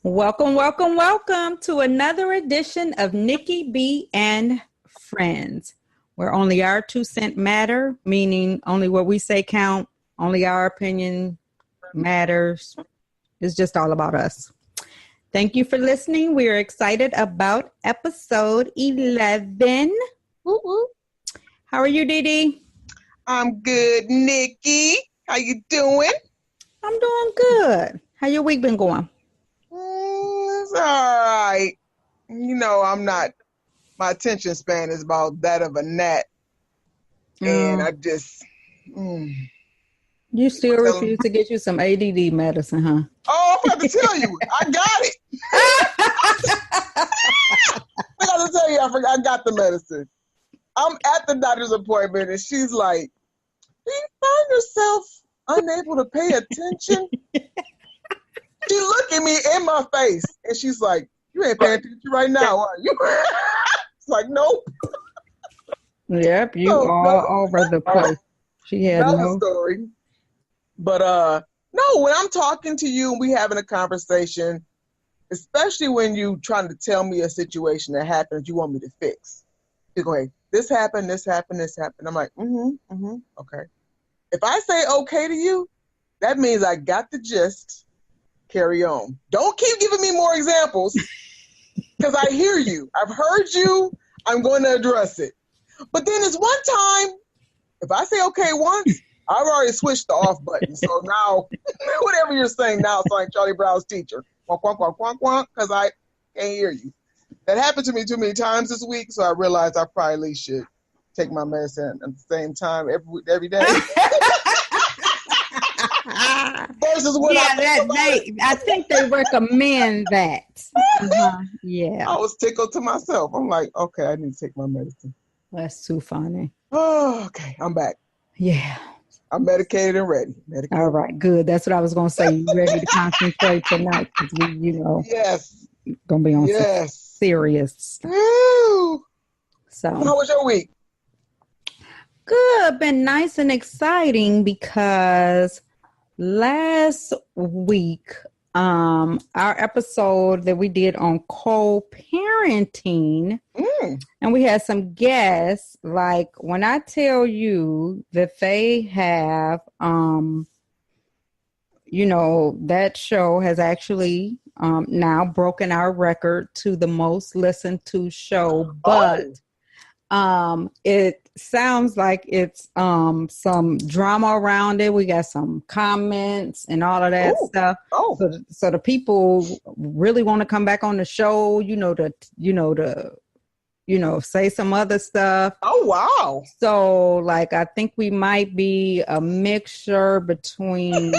Welcome, welcome, welcome to another edition of Nikki B and Friends, where only our 2 cents matter, meaning only what we say count, only our opinion matters. It's just all about us. Thank you for listening. We are excited about episode 11. Woo-woo. How are you, Dee? I'm good, Nikki. How you doing? I'm doing good. How your week been going? It's all right. You know, my attention span is about that of a gnat. And I just... You still refuse to get you some ADD medicine, huh? Oh, I'm about to tell you. I got it. I got to tell you, I got the medicine. I'm at the doctor's appointment, and she's like, do you find yourself unable to pay attention? She looked at me in my face, and she's like, you ain't paying attention right now, are you? It's like, nope. Yep, you all over the place. She had no story. But no, when I'm talking to you and we having a conversation, especially when you trying to tell me a situation that happened you want me to fix. You go, hey, this happened. I'm like, okay. If I say okay to you, that means I got the gist. Carry on. Don't keep giving me more examples because I hear you. I've heard you. I'm going to address it. But then it's one time, if I say okay once, I've already switched the off button. So now, whatever you're saying now, it's like Charlie Brown's teacher. Quack, quack, quack, quack, quack, because I can't hear you. That happened to me too many times this week, so I realized I probably should take my medicine at the same time every day. Versus what I think they recommend that. Yeah. I was tickled to myself. I'm like, okay, I need to take my medicine. That's too funny. Oh, okay, I'm back. Yeah. I'm medicated and ready. All right, good. That's what I was going to say. You ready to concentrate tonight? Because we, yes, going to be on some serious. Woo. So, how was your week? Good. Been nice and exciting because last week, our episode that we did on co-parenting, and we had some guests. Like when I tell you that they have, that show has actually now broken our record to the most listened to show, but it sounds like it's some drama around it. We got some comments and all of that stuff. So the people really want to come back on the show, to say some other stuff. Oh wow. So like I think we might be a mixture between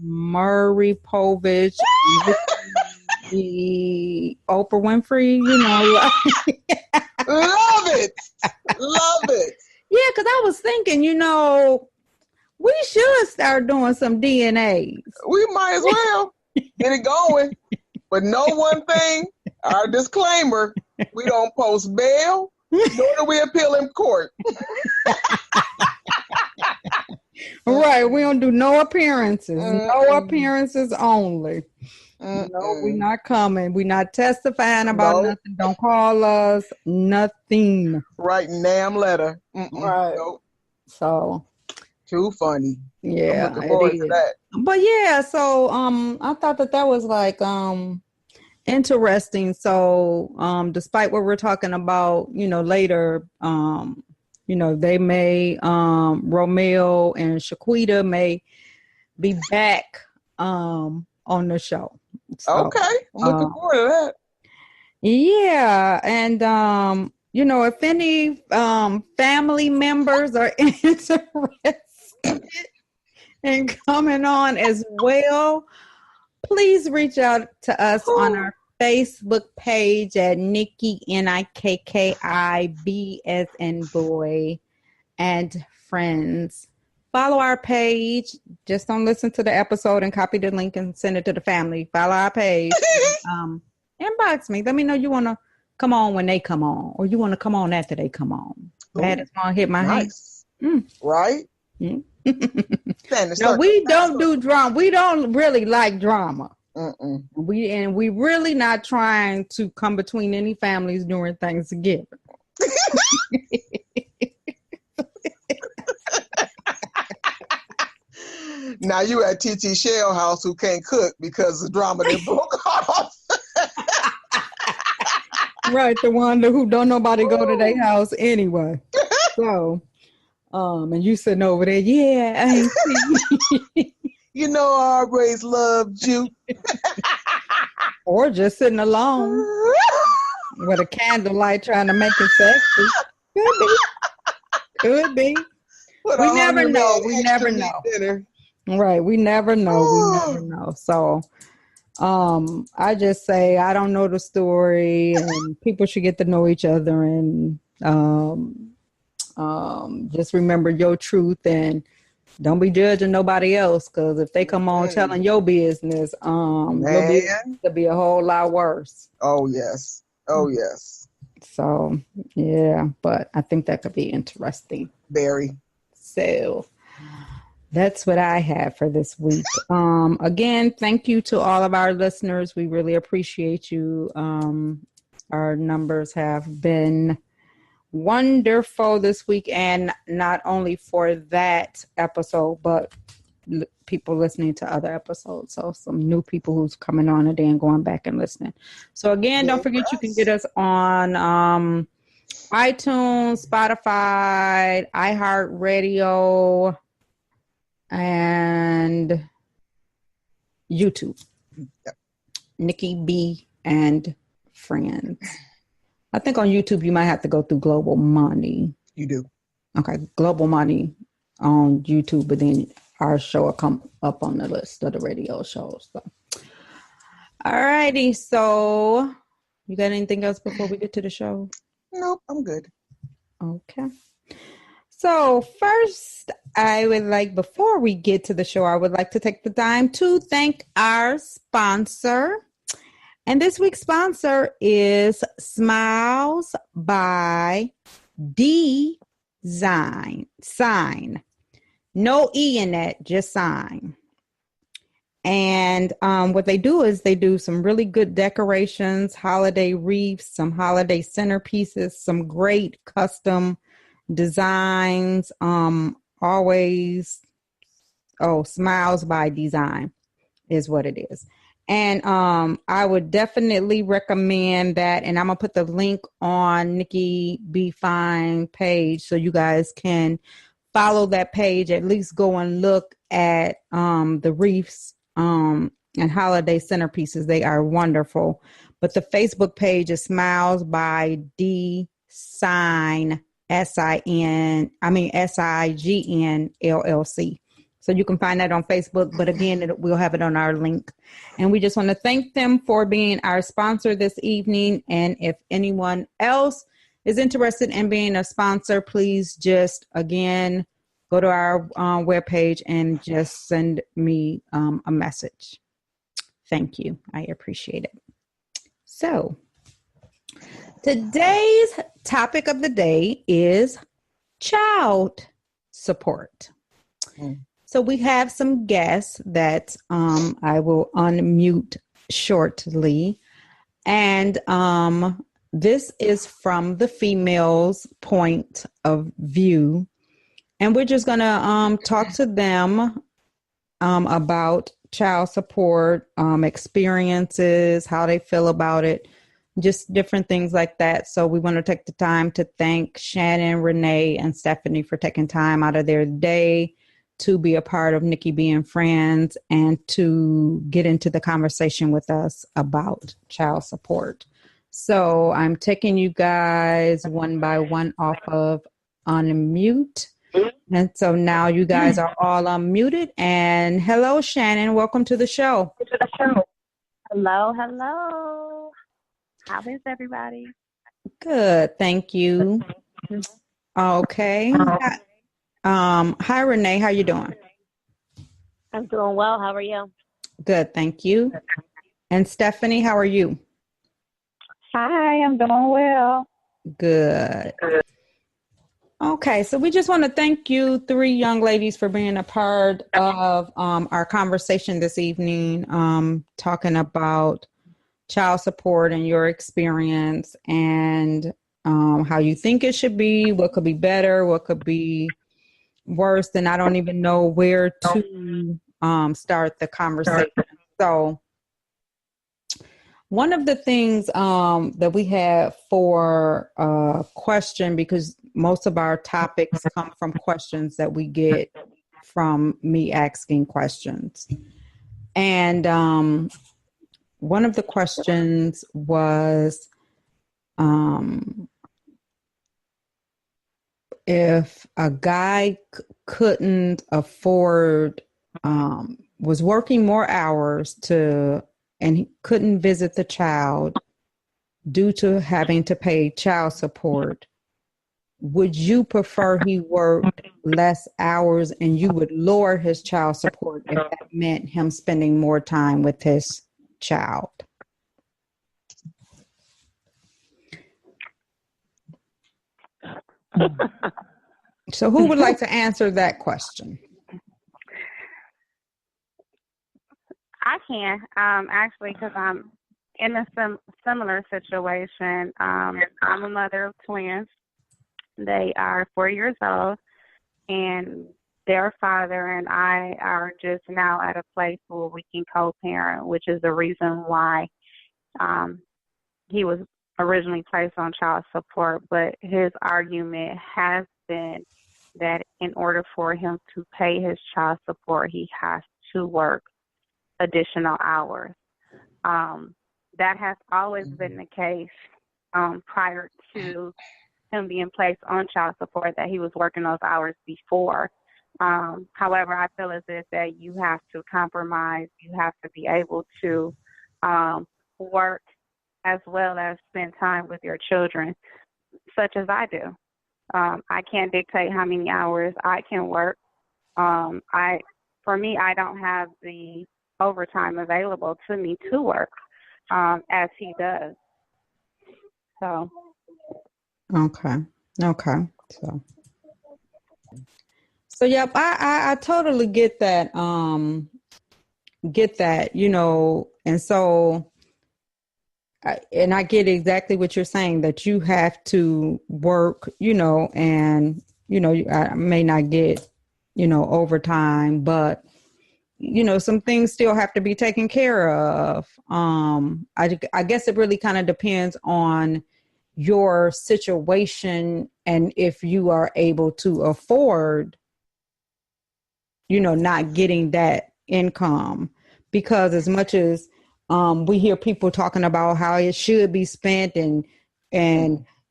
Murray Povich and the Oprah Winfrey, Love it. Yeah, because I was thinking, we should start doing some DNAs. We might as well get it going. But know one thing, our disclaimer, we don't post bail, nor do we appeal in court. Right, we don't do no appearances. No appearances only. No, we're not coming. We're not testifying about nothing. Don't call us. Nothing. Right, damn letter. Right. Nope. So. Too funny. Yeah. I'm looking forward to that. But yeah, so I thought that was like interesting. So despite what we're talking about, later, they may Romeo and Shaquita may be back on the show. So, okay. I'm looking forward to that. Yeah. And, if any family members are interested in coming on as well, please reach out to us on our Facebook page at Nikki, Nikki as in boy, and Friends. Follow our page. Just don't listen to the episode and copy the link and send it to the family. Follow our page. Inbox me. Let me know you want to come on when they come on, or you want to come on after they come on. Bad as gonna hit my nice. hand. Right? No, we don't do drama. We don't really like drama. Mm-mm. We really not trying to come between any families during Thanksgiving. Now you at TT Shell house who can't cook because the drama that broke off. Right, the one who don't nobody go to their house anyway. So, and you sitting over there, yeah, I ain't see. You know I always loved you. Or just sitting alone with a candlelight trying to make it sexy. Could be. We never know. We never know. Right. We never know. We never know. So I just say I don't know the story, and people should get to know each other, and just remember your truth, and don't be judging nobody else, because if they come on telling your business, your business could be a whole lot worse. Oh yes. Oh yes. So yeah, but I think that could be interesting. Very. So that's what I have for this week. Again, thank you to all of our listeners. We really appreciate you. Our numbers have been wonderful this week, and not only for that episode, but people listening to other episodes. So some new people who's coming on and then going back and listening. So again, don't forget you can get us on iTunes, Spotify, iHeartRadio, and YouTube. Yep. Nikki B and Friends. I think on YouTube you might have to go through Global Money. You do. Okay, Global Money on YouTube, but then our show will come up on the list of the radio shows. So. All righty. So you got anything else before we get to the show? Nope, I'm good. Okay. So first, before we get to the show, I would like to take the time to thank our sponsor. And this week's sponsor is Smiles by Design. Sign. No E in that, just sign. And what they do is they do some really good decorations, holiday wreaths, some holiday centerpieces, some great custom designs. Smiles by Design is what it is. And I would definitely recommend that. And I'm going to put the link on Nikki B Fine page so you guys can follow that page. At least go and look at the wreaths and holiday centerpieces. They are wonderful. But the Facebook page is Smiles by Sign, SIGN LLC. So you can find that on Facebook. But again, we'll have it on our link. And we just want to thank them for being our sponsor this evening. And if anyone else is interested in being a sponsor, please just, again, go to our webpage and just send me a message. Thank you. I appreciate it. So today's topic of the day is child support. So we have some guests that I will unmute shortly. And this is from the female's point of view. And we're just going to talk to them about child support, experiences, how they feel about it, just different things like that. So we want to take the time to thank Shannon, Renee, and Stephanie for taking time out of their day to be a part of Nikki B and Friends and to get into the conversation with us about child support. So I'm taking you guys one by one off of unmute. And so now you guys are all unmuted. And hello, Shannon. Welcome to the show. Hello, hello. How is everybody? Good. Thank you. Okay. Hi, Renee. How you doing? I'm doing well. How are you? Good. Thank you. And Stephanie, how are you? Hi, I'm doing well. Good. Okay, so we just want to thank you, three young ladies, for being a part of our conversation this evening, talking about child support and your experience and how you think it should be, what could be better, what could be worse, and I don't even know where to start the conversation. So one of the things that we have for question, because most of our topics come from questions that we get from me asking questions. And one of the questions was if a guy couldn't afford, was working more hours and he couldn't visit the child due to having to pay child support, would you prefer he worked less hours and you would lower his child support if that meant him spending more time with his child? So who would like to answer that question? I can, actually, because I'm in a similar situation. I'm a mother of twins. They are 4 years old, and their father and I are just now at a place where we can co-parent, which is the reason why he was originally placed on child support. But his argument has been that in order for him to pay his child support, he has to work additional hours. That has always been the case prior to him being placed on child support, that he was working those hours before. However, I feel as if that you have to compromise. You have to be able to work as well as spend time with your children, such as I do. I can't dictate how many hours I can work. For me, I don't have the overtime available to me to work as he does. So. Okay. So yep, I totally get that. And so, and I get exactly what you're saying, that you have to work, and, I may not get, overtime, but, some things still have to be taken care of. I guess it really kind of depends on your situation and if you are able to afford, not getting that income, because as much as we hear people talking about how it should be spent and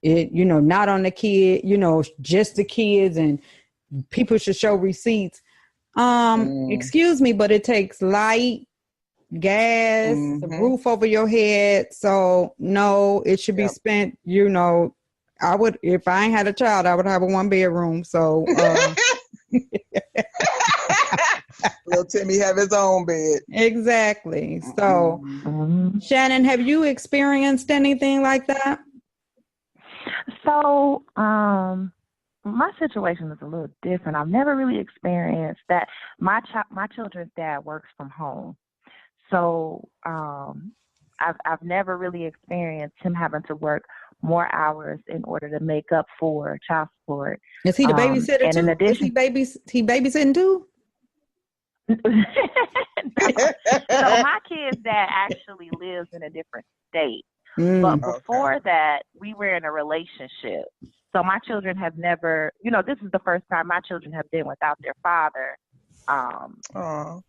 it, not on the kid, just the kids, and people should show receipts. Excuse me, but it takes light, gas, a roof over your head. So no, it should be spent, I would, if I ain't had a child, I would have a 1-bedroom. So little Timmy have his own bed. Exactly. So Shannon, have you experienced anything like that? So my situation is a little different. I've never really experienced that. My children's dad works from home. So I've never really experienced him having to work more hours in order to make up for child support. Is he the babysitter and too? In addition, is he babysitting too? No. So my kid's dad actually lives in a different state. But before that, we were in a relationship. So my children have never, this is the first time my children have been without their father, after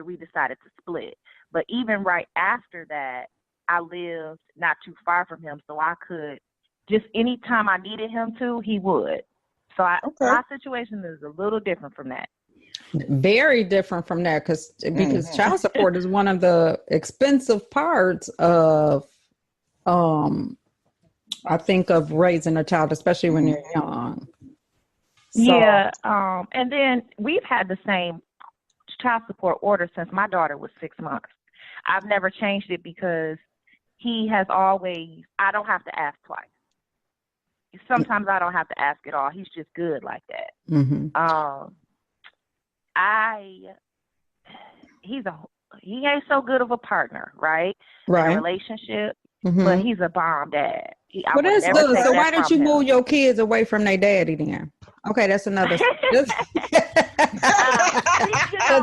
we decided to split. But even right after that, I lived not too far from him, so I could just anytime I needed him to, he would. So my situation is a little different from that. Very different from that, because child support is one of the expensive parts of, I think, of raising a child, especially when you're young. So, yeah, and then we've had the same child support order since my daughter was 6 months. I've never changed it because he has always, I don't have to ask twice. Sometimes I don't have to ask at all. He's just good like that. Mm-hmm. He ain't so good of a partner, right? Right. In a relationship, Mm-hmm. but he's a bomb dad. Well, that's good. So why don't you move your kids away from their daddy then? Okay, that's another. Because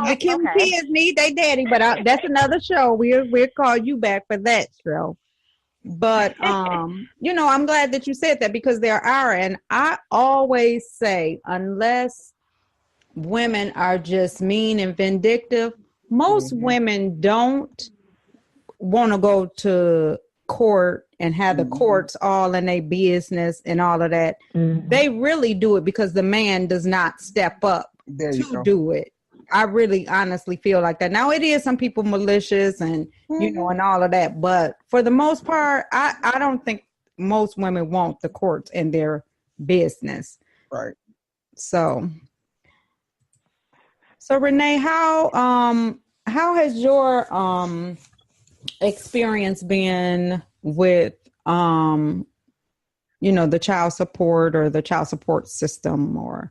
the kids need their daddy, but that's another show. We'll call you back for that show. But you know, I'm glad that you said that, because there are, and I always say, unless women are just mean and vindictive, most women don't want to go to court and have the courts all in their business and all of that. They really do it because the man does not step up to do it. I really honestly feel like that. Now, it is some people malicious and, you know, and all of that. But for the most part, I don't think most women want the courts in their business. Right. So Renee, how has your experience been with you know, the child support or the child support system? Or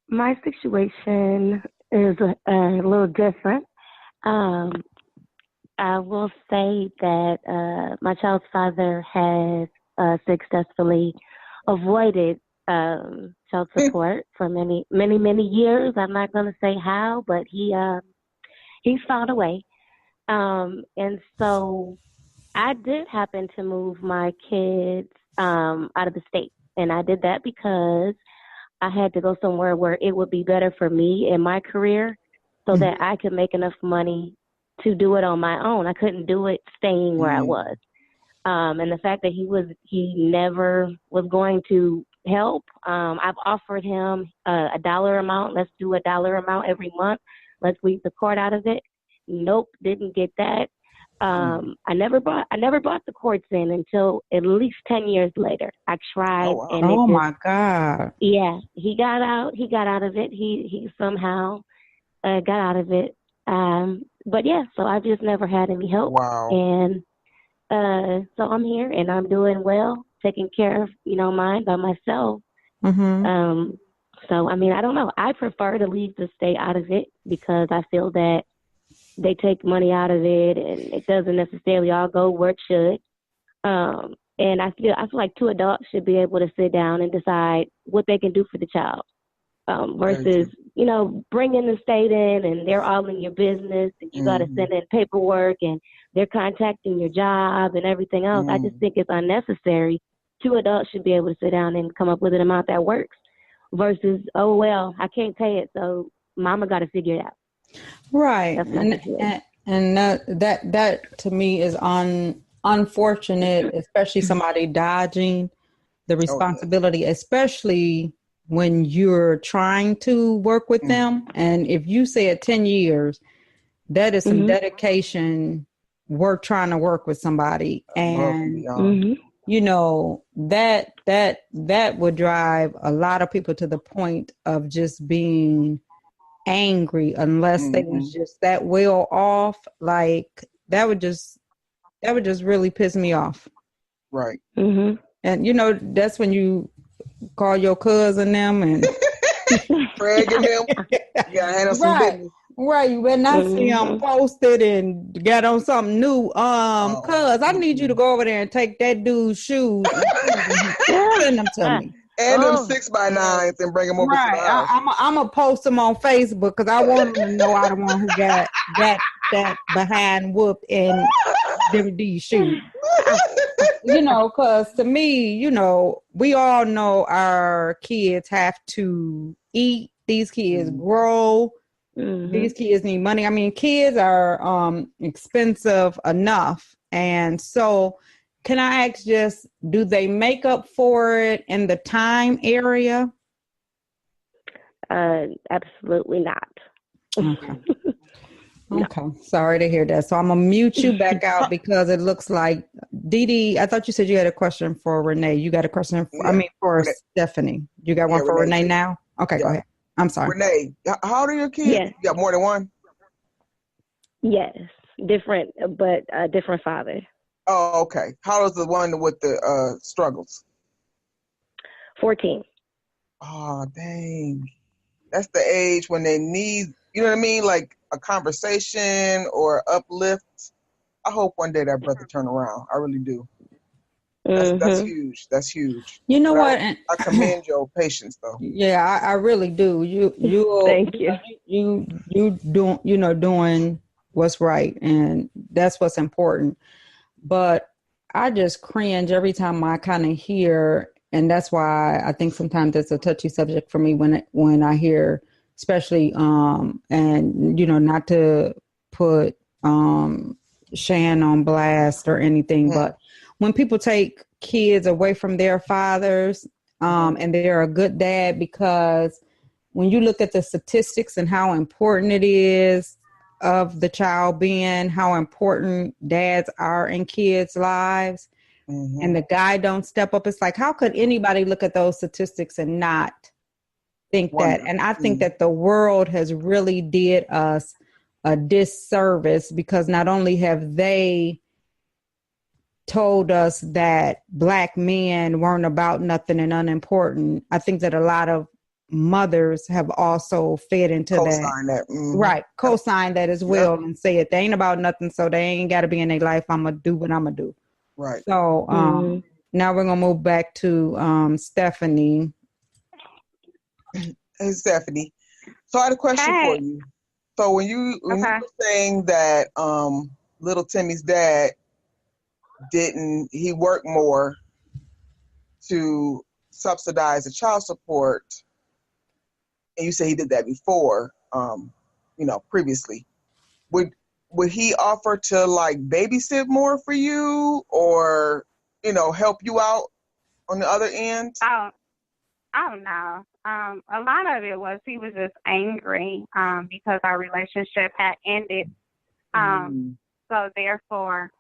my situation is a little different. I will say that my child's father has successfully avoided child support for many years. I'm not going to say how, but he's found a way. And so I did happen to move my kids out of the state. And I did that because I had to go somewhere where it would be better for me in my career so that I could make enough money to do it on my own. I couldn't do it staying where I was. And the fact that he never was going to help. I've offered him a dollar amount. Let's do a dollar amount every month. Let's weed the court out of it. Nope, didn't get that. I never brought the courts in until at least 10 years later. I tried, and my God. Yeah, he got out of it. He somehow got out of it. But yeah, so I've just never had any help. Wow. And so I'm here and I'm doing well, taking care of, mine by myself. So, I mean, I don't know. I prefer to leave the state out of it because I feel that they take money out of it and it doesn't necessarily all go where it should. And I feel like two adults should be able to sit down and decide what they can do for the child versus, bringing the state in and they're all in your business and you got to send in paperwork and they're contacting your job and everything else. I just think it's unnecessary. Two adults should be able to sit down and come up with an amount that works versus, oh, well, I can't pay it, so mama got to figure it out. Right. And that to me is unfortunate, especially somebody dodging the responsibility, especially when you're trying to work with them. And if you said 10 years, that is some dedication trying to work with somebody. And, that would drive a lot of people to the point of just being angry unless they was just that well off. Like that would just really piss me off. Right. And that's when you call your cousin them and dragging them. You gotta handle some business. Right, you better not see them posted and got on something new. Cuz I need you to go over there and take that dude's shoes and send them to me. And them 6x9s and bring them over to the house. I'm going to post them on Facebook because I want them to know I'm the one who got that behind whooped in these shoes. Because to me, we all know our kids have to eat. These kids grow. These kids need money. I mean, kids are expensive enough. And so can I ask just, do they make up for it in the time area? Absolutely not. Okay. Okay. Sorry to hear that. So I'm going to mute you back out because it looks like Dee Dee, I thought you said you had a question for Renee. You got a question for Renee. Stephanie. You got one for Renee now? Okay, go ahead. I'm sorry. Renee, how old are your kids? Yes. You got more than one? Yes. different, but a different father. Oh, okay. How is the one with the struggles? 14. Oh, dang. That's the age when they need, you know what I mean? Like a conversation or uplift. I hope one day that brother turn around. I really do. That's Mm-hmm. huge. That's huge. You know But what? I commend your patience though. Yeah, I really do. Thank you. Doing what's right, and that's what's important. But I just cringe every time I kind of hear, and that's why I think sometimes it's a touchy subject for me when I hear, especially and not to put Shan on blast or anything, but when people take kids away from their fathers, and they're a good dad, because when you look at the statistics and how important it is of the child being, how important dads are in kids' lives, and the guy don't step up, it's like, how could anybody look at those statistics and not think that? And I think that the world has really did us a disservice, because not only have they told us that Black men weren't about nothing and unimportant, I think that a lot of mothers have also fed into co-sign that. Right, co-sign that as well, and say it, they ain't about nothing, so they ain't got to be in their life. I'm gonna do what I'm gonna do. Right. So now we're gonna move back to Stephanie. Hey, Stephanie. So I had a question for you. So when you were saying that little Timmy's dad he worked more to subsidize the child support, and you say he did that before, previously, would he offer to like babysit more for you, or help you out on the other end? Oh no. A lot of it was he was just angry because our relationship had ended. So therefore,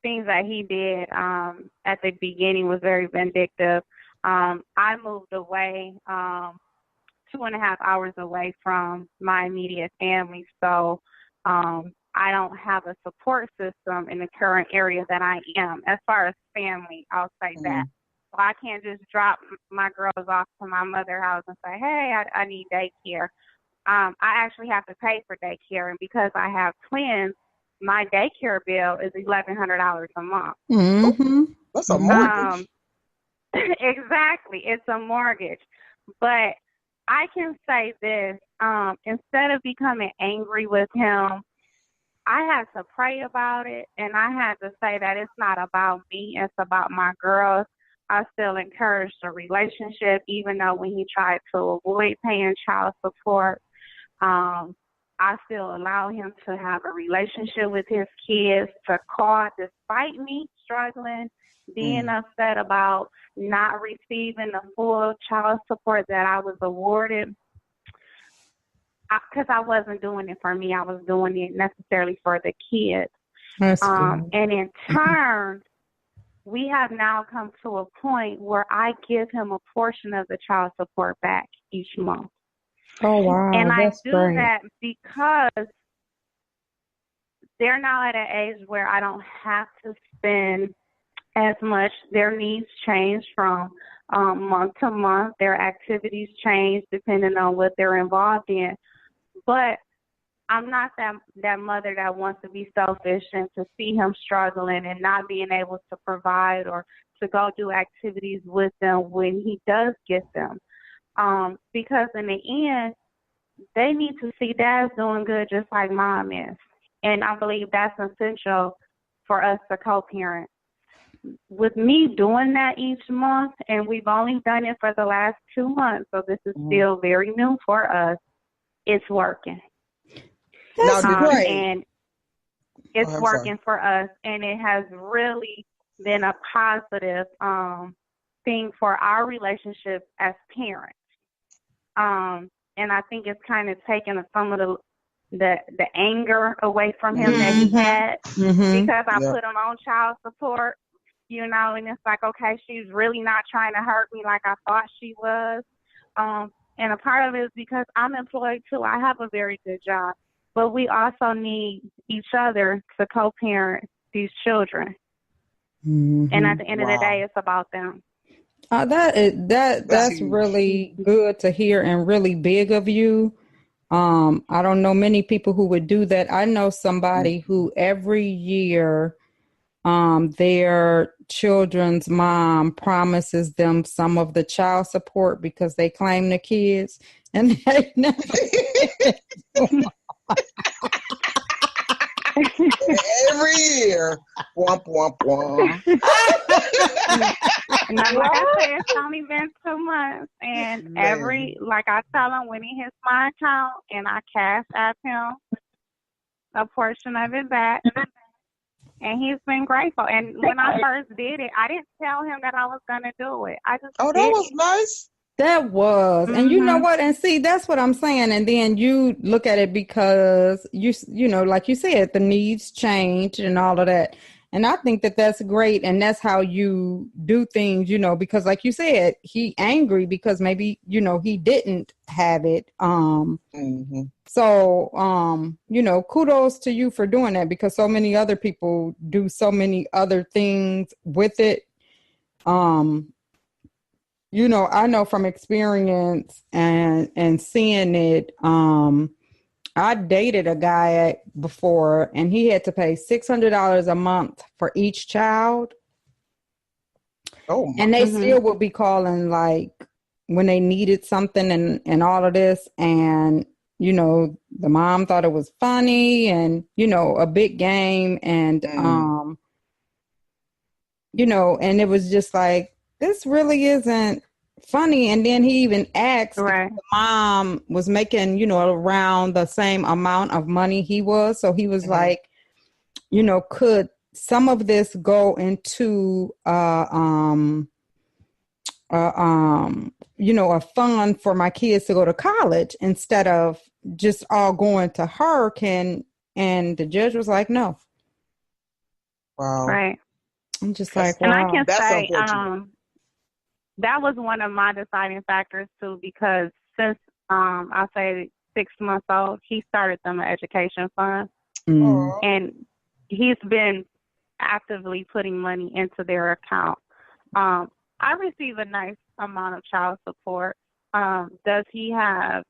things that he did at the beginning was very vindictive. I moved away 2.5 hours away from my immediate family, so I don't have a support system in the current area that I am. As far as family, I'll say that. So I can't just drop my girls off to my mother's house and say, hey, I need daycare. I actually have to pay for daycare, and because I have twins, my daycare bill is $1,100 a month. That's a mortgage. Exactly, it's a mortgage. But I can say this, instead of becoming angry with him, I had to pray about it, and I had to say that it's not about me, it's about my girls. I still encourage the relationship, even though when he tried to avoid paying child support, I still allow him to have a relationship with his kids, to call despite me struggling, being upset about not receiving the full child support that I was awarded, because I wasn't doing it for me. I was doing it necessarily for the kids. And in turn, we have now come to a point where I give him a portion of the child support back each month. Oh, wow. And that's I do great. that because they're now at an age where I don't have to spend as much. Their needs change from month to month. Their activities change depending on what they're involved in. But I'm not that mother that wants to be selfish and to see him struggling and not being able to provide or to go do activities with them when he does get them. Because in the end, they need to see dad's doing good just like mom is. And I believe that's essential for us to co-parent. With me doing that each month, and we've only done it for the last 2 months, so this is still very new for us, it's working. That's great. And it's working for us, and it has really been a positive thing for our relationship as parents. And I think it's kind of taken some of the anger away from him that he had, because I put him on child support, and it's like, okay, she's really not trying to hurt me like I thought she was. And a part of it is because I'm employed too. I have a very good job. but we also need each other to co-parent these children. Mm-hmm. And at the end of the day, it's about them. That's really good to hear and really big of you. I don't know many people who would do that. I know somebody who every year their children's mom promises them some of the child support because they claim the kids, and they never every year. Womp, womp, womp. Now, like I said, it's only been 2 months, and like I tell him when he hits my account and I cash app him a portion of it back, and he's been grateful. And when I first did it, I didn't tell him that I was going to do it. I just that was nice. That was, and you know what? And see, that's what I'm saying. And then you look at it because you know, like you said, the needs change and all of that. And I think that that's great. And that's how you do things, you know, because like you said, he angry because maybe, you know, he didn't have it. So, you know, kudos to you for doing that, because so many other people do so many other things with it. You know, I know from experience and seeing it, I dated a guy before, and he had to pay $600 a month for each child. Oh, and they still would be calling like when they needed something and all of this. And, you know, the mom thought it was funny and, you know, a big game. And, you know, and it was just like, this really isn't funny. And then he even asked if the mom was making, you know, around the same amount of money he was. So he was like, you know, could some of this go into, you know, a fund for my kids to go to college instead of just all going to her? And the judge was like, no. Wow. Right. I'm just like, wow. And I can say, that was one of my deciding factors too, because since I say 6 months old, he started them an education fund, and he's been actively putting money into their account. I receive a nice amount of child support. Does he have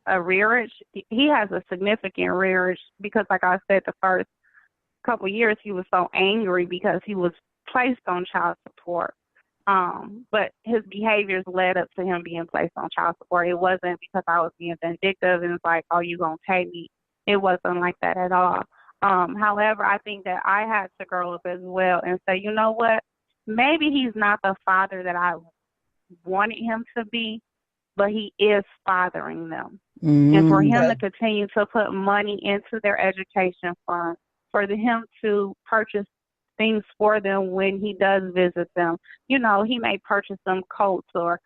a rearage? He has a significant rearage because, like I said, the first couple years he was so angry because he was placed on child support. But his behaviors led up to him being placed on child support. It wasn't because I was being vindictive and it's like, oh, you gonna pay me. It wasn't like that at all. However, I think that I had to grow up as well and say, you know what? Maybe he's not the father that I wanted him to be, but he is fathering them. And for him to continue to put money into their education fund, for him to purchase things for them when he does visit them. You know, he may purchase them coats, or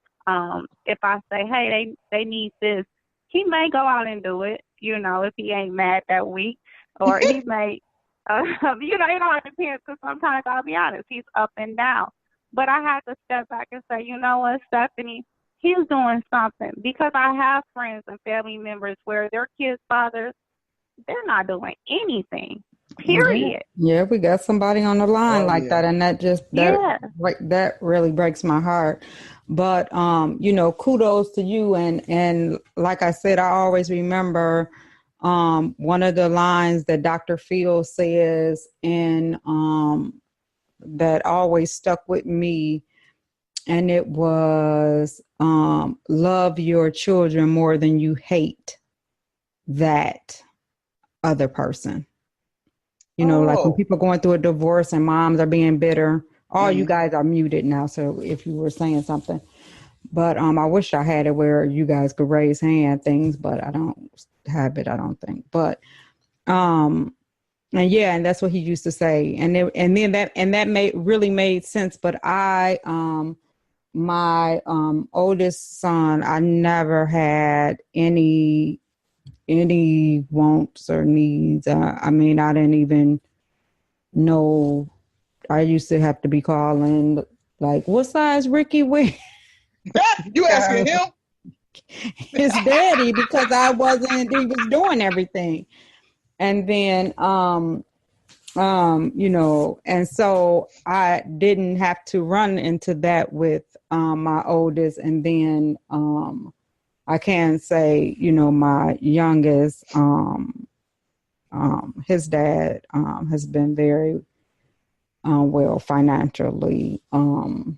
if I say, hey, they need this, he may go out and do it, you know, if he ain't mad that week. Or he may, you know, it all depends, because sometimes I'll be honest, he's up and down. But I had to step back and say, you know what, Stephanie, he's doing something, because I have friends and family members where their kids' fathers, they're not doing anything. Period. Yeah, we got somebody on the line that, and that really breaks my heart. But you know, kudos to you, and like I said, I always remember one of the lines that Dr. Phil says, and that always stuck with me, and it was love your children more than you hate that other person. You know, like when people are going through a divorce and moms are being bitter. All you guys are muted now, so if you were saying something. But I wish I had it where you guys could raise hand things, but I don't have it, I don't think. But and that's what he used to say. And then that really made sense. But I my oldest son, I never had any wants or needs. I mean, I didn't even know. I used to have to be calling, like, what size Ricky wear? You asking him? His daddy, because he was doing everything. And then, and so I didn't have to run into that with my oldest. And then I can say, my youngest, his dad has been very well financially for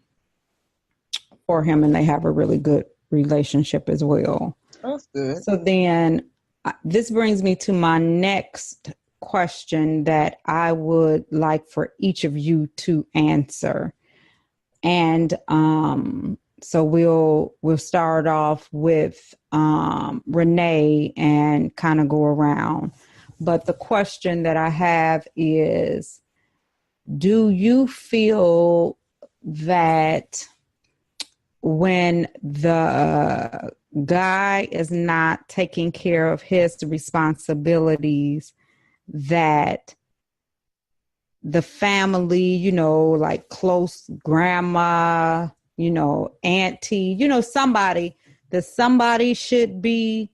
him, and they have a really good relationship as well. That's good. So then this brings me to my next question that I would like for each of you to answer. And so we'll start off with Renee and kind of go around. But the question that I have is, do you feel that when the guy is not taking care of his responsibilities, that the family, like close grandma, auntie, somebody should be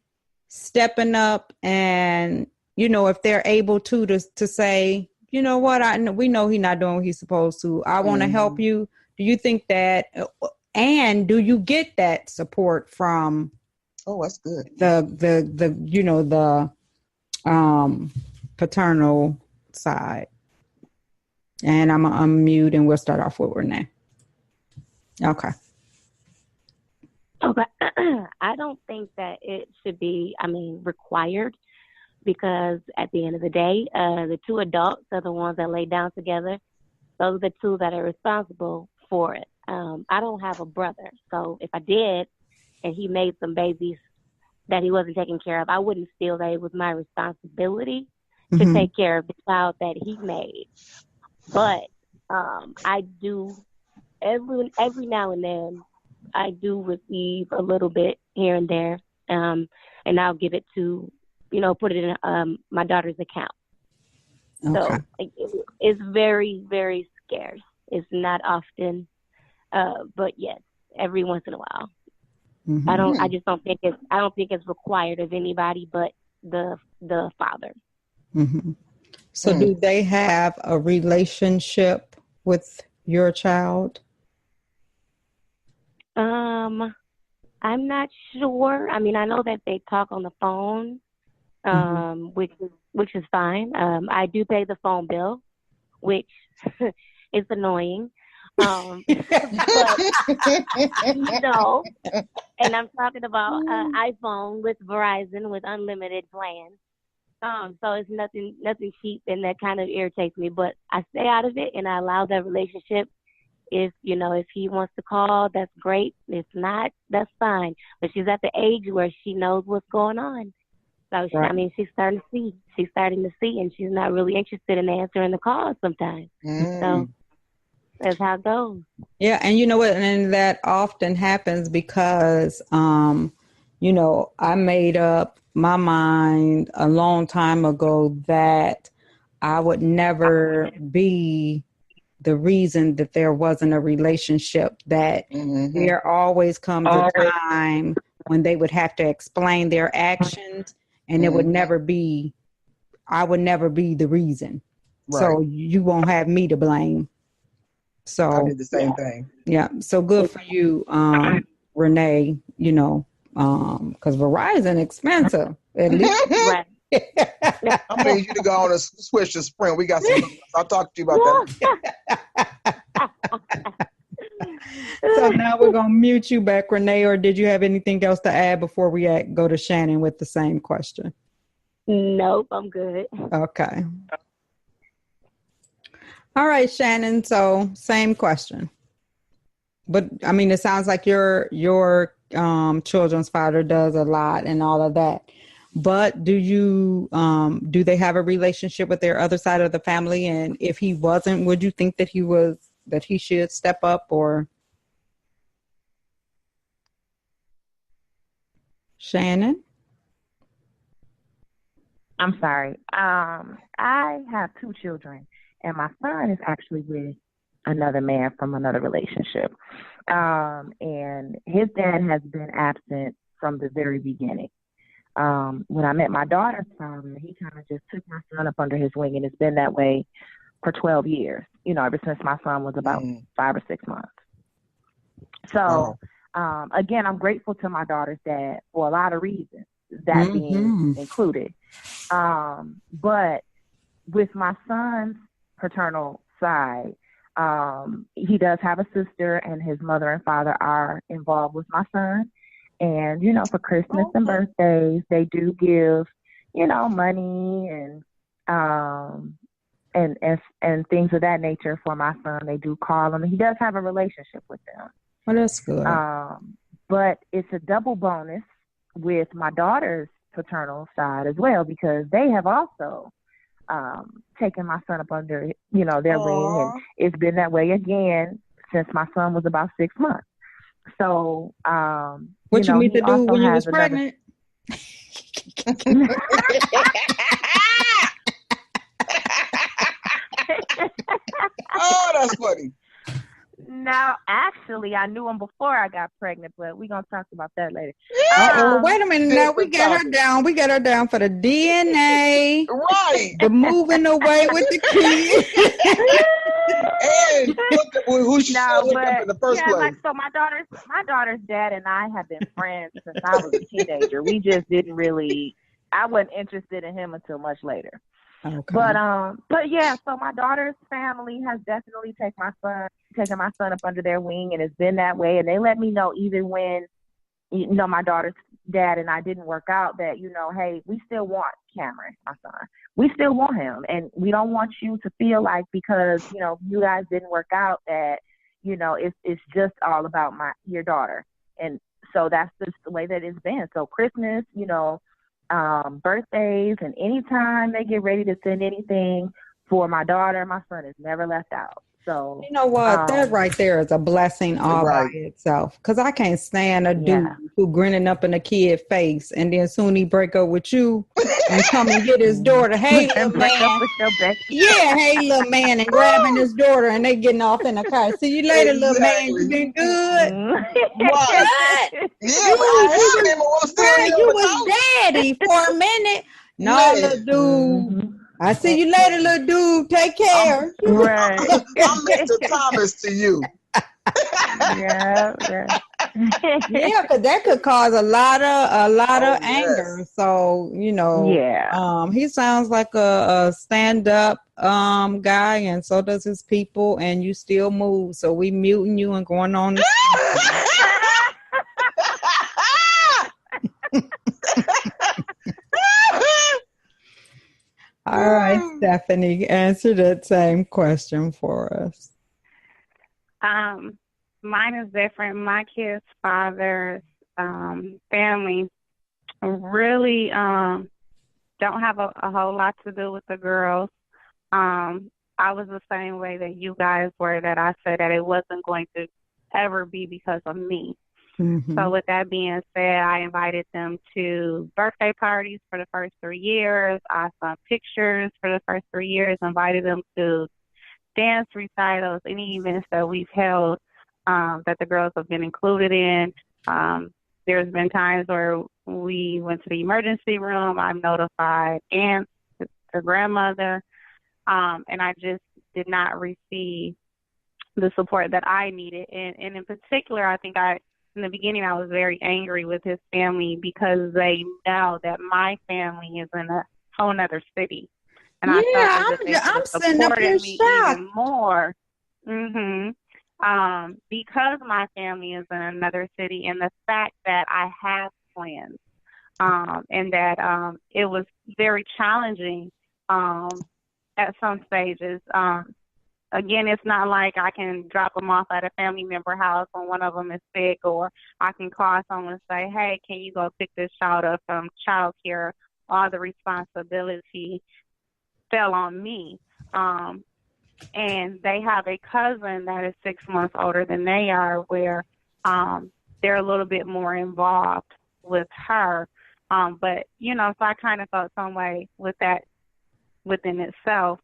stepping up and, if they're able to say, you know what, we know he's not doing what he's supposed to. I want to help you. Do you think that, and do you get that support from that's good. the paternal side? And I'm gonna unmute and we'll start off with Renee. Okay. Okay. I don't think that it should be, required, because at the end of the day, the two adults are the ones that lay down together. Those are the two that are responsible for it. I don't have a brother, so if I did and he made some babies that he wasn't taking care of, I wouldn't feel that it was my responsibility to take care of the child that he made. But I do, every now and then, I do receive a little bit here and there, and I'll give it to, put it in my daughter's account. Okay. So it's very, very scarce. It's not often, but yes, every once in a while. I just don't think it's required of anybody but the father. So do they have a relationship with your child? I'm not sure. I know that they talk on the phone, which is fine. I do pay the phone bill, which is annoying. But, and I'm talking about iPhone with Verizon with unlimited plans. So it's nothing cheap, and that kind of irritates me. But I stay out of it, and I allow that relationship. If he wants to call, that's great. If not, that's fine. But she's at the age where she knows what's going on. So she's starting to see. She's starting to see, and she's not really interested in answering the calls sometimes. So that's how it goes. Yeah, and you know what? And that often happens because, I made up my mind a long time ago that I would never be the reason that there wasn't a relationship, that there always comes a time when they would have to explain their actions, and it would never be, I would never be the reason. Right. So you won't have me to blame. So I did the same thing. Yeah. So good for you, Renee, because Verizon expensive, at least. Right. I'm gonna need you to go on and switch to Sprint. We got some. I'll talk to you about that. So now we're gonna mute you back, Renee. Or did you have anything else to add before we go to Shannon with the same question? Nope, I'm good. Okay. All right, Shannon. So same question, but it sounds like your children's father does a lot and all of that. But do they have a relationship with their other side of the family? And if he wasn't, would you think that he should step up? Or Shannon? I'm sorry. I have two children, and my son is actually with another man from another relationship. And his dad has been absent from the very beginning. when I met my daughter's father, he kind of just took my son up under his wing, and it's been that way for 12 years, ever since my son was about 5 or 6 months. So, again, I'm grateful to my daughter's dad for a lot of reasons, that being included. But with my son's paternal side, he does have a sister, and his mother and father are involved with my son. And, for Christmas and birthdays, they do give, money and things of that nature for my son. They do call him, and he does have a relationship with them. Well, that's good. But it's a double bonus with my daughter's paternal side as well, because they have also taken my son up under, their wing, and it's been that way again since my son was about 6 months. So, what you need to do when you was pregnant? Oh, that's funny. Now, actually, I knew him before I got pregnant, but we're going to talk about that later. Wait a minute. Now we got her down. We got her down for the DNA. Right. The moving away with the kids. And who she looked up in the first place. So my daughter's dad and I have been friends since I was a teenager. We just didn't really, I wasn't interested in him until much later. Okay. But yeah, so my daughter's family has definitely taken my son up under their wing, and it's been that way. And they let me know, even when, my daughter's dad and I didn't work out, that, hey, we still want Cameron, my son. We still want him, and we don't want you to feel like because, you guys didn't work out that, it's just all about your daughter. And so that's just the way that it's been. So Christmas, birthdays, and anytime they get ready to send anything for my daughter, my son is never left out. So you know what, that right there is a blessing all by itself, because I can't stand a dude who grinning up in a kid face, and then soon he break up with you and come and get his daughter. Hey, little man. Yeah, hey, little man, and grabbing his daughter, and they getting off in the car. See you later, little man. You been good. What? Yeah, you was daddy for a minute. No, little dude. I see you later, little dude. Take care. Right. I'm Mr. Thomas to you. Yeah, because that could cause a lot of anger. So he sounds like a stand-up guy, and so does his people. And you still move, so we muting you and going on. This All right, Stephanie, answer that same question for us. Mine is different. My kid's father's family really don't have a whole lot to do with the girls. I was the same way that you guys were, that I said that it wasn't going to ever be because of me. Mm-hmm. So with that being said, I invited them to birthday parties for the first 3 years. I saw pictures for the first 3 years, invited them to dance recitals, any events that we've held that the girls have been included in. There's been times where we went to the emergency room. I've notified aunts, the grandmother, and I just did not receive the support that I needed. And in particular, I think in the beginning, I was very angry with his family because they know that my family is in a whole nother city. And I felt that I'm sitting up here me shocked. even more. Because my family is in another city, and the fact that I have plans, and that it was very challenging at some stages. Again, it's not like I can drop them off at a family member house when one of them is sick, or I can call someone and say, hey, can you go pick this child up from child care? All the responsibility fell on me. And they have a cousin that is 6 months older than they are, where they're a little bit more involved with her. But, so I kind of felt some way with that within itself.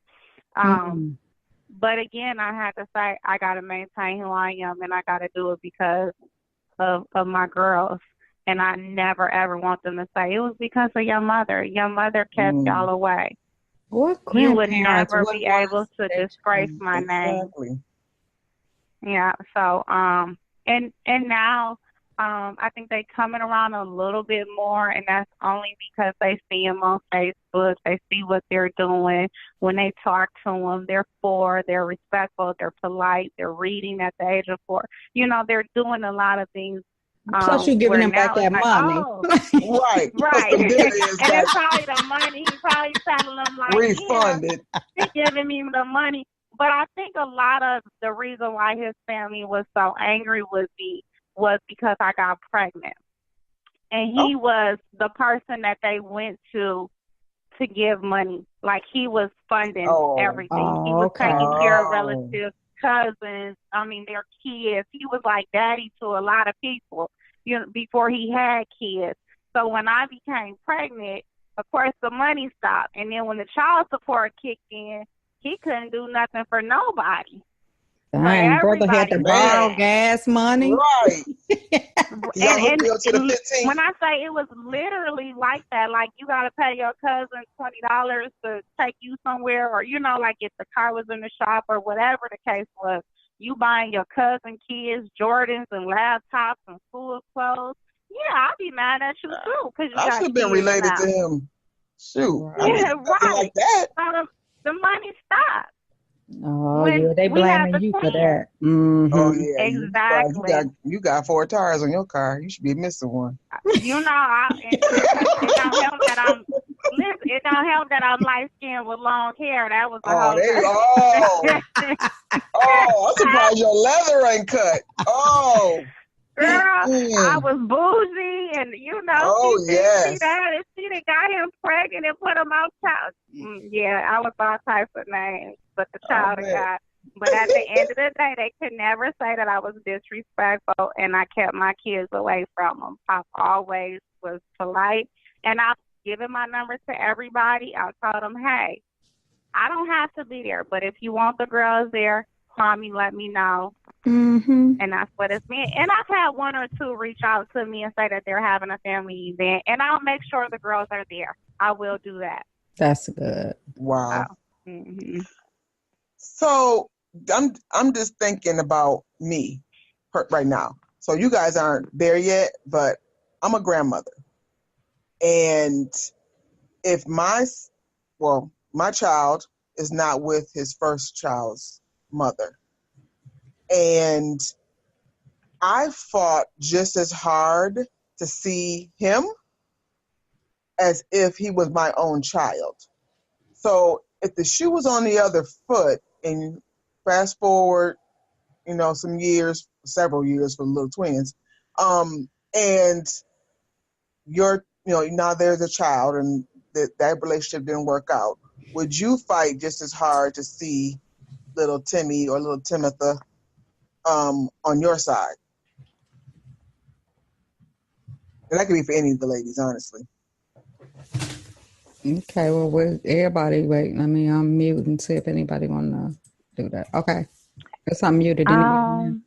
But again, I had to say, I got to maintain who I am, and I got to do it because of my girls. And I never, ever want them to say, it was because of your mother. Your mother kept y'all away. What You would grandparents never would be want able to disgrace my name. Exactly. Yeah. So, and now, I think they coming around a little bit more, and that's only because they see them on Facebook. They see what they're doing. When they talk to them, they're respectful, they're polite, they're reading at the age of 4. You know, they're doing a lot of things. Plus, you're giving them back that like, money. oh, Right. right. And It's probably the money. He's probably telling them, like, refunded. Yeah, he's giving me the money. But I think a lot of the reason why his family was so angry with me was because I got pregnant. And he was the person that they went to give money. Like, he was funding everything. He was taking care of relatives, cousins, their kids. He was like daddy to a lot of people, before he had kids. So when I became pregnant, of course, the money stopped. And then when the child support kicked in, he couldn't do nothing for nobody. Dang, brother had to borrow gas money. Right. and when I say it was literally like that, like you got to pay your cousin $20 to take you somewhere, or, like if the car was in the shop or whatever the case was, you buying your cousin kids Jordans and laptops and school clothes. Yeah, I'd be mad at you too, because you I got should have been related to him. Shoot. Yeah, right. Like that. So the money stopped. Oh, yeah, they blaming you for that. Mm-hmm. Oh, yeah. Exactly. You got 4 tires on your car. You should be missing one. It don't help that I'm light skinned with long hair. That was the whole thing. I'm surprised your leather ain't cut. Oh. Girl, I was bougie, and she done got him pregnant and put him outside. Yeah, I was all types of names, but the child of God. But at the end of the day, they could never say that I was disrespectful, and I kept my kids away from them. I always was polite, and I've given my number to everybody. I told them, hey, I don't have to be there, but if you want the girls there, call me, let me know. Mm-hmm. And that's what it's been. And I've had 1 or 2 reach out to me and say that they're having a family event, and I'll make sure the girls are there. I will do that. That's good. Wow. Mm-hmm. So I'm just thinking about me right now. So you guys aren't there yet, but I'm a grandmother. And if my child is not with his first child's mother, and I fought just as hard to see him as if he was my own child. So if the shoe was on the other foot, and fast forward, several years for the little twins, and now there's a child, and that relationship didn't work out, would you fight just as hard to see little Timmy or little Timothy on your side? And that could be for any of the ladies, honestly. Okay, well, everybody wait. Let me unmute and see if anybody want to do that. Okay. It's unmuted.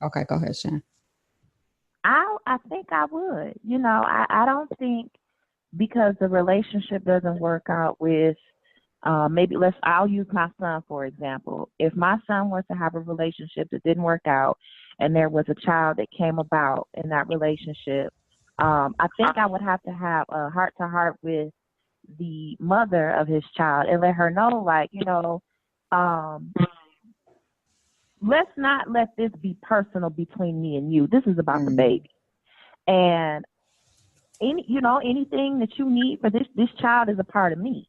Okay, go ahead, Shan. I think I would. I don't think, because the relationship doesn't work out with, I'll use my son, for example. If my son was to have a relationship that didn't work out and there was a child that came about in that relationship, I think I would have to have a heart-to-heart with the mother of his child and let her know, let's not let this be personal between me and you. This is about the baby. And anything that you need for this child is a part of me.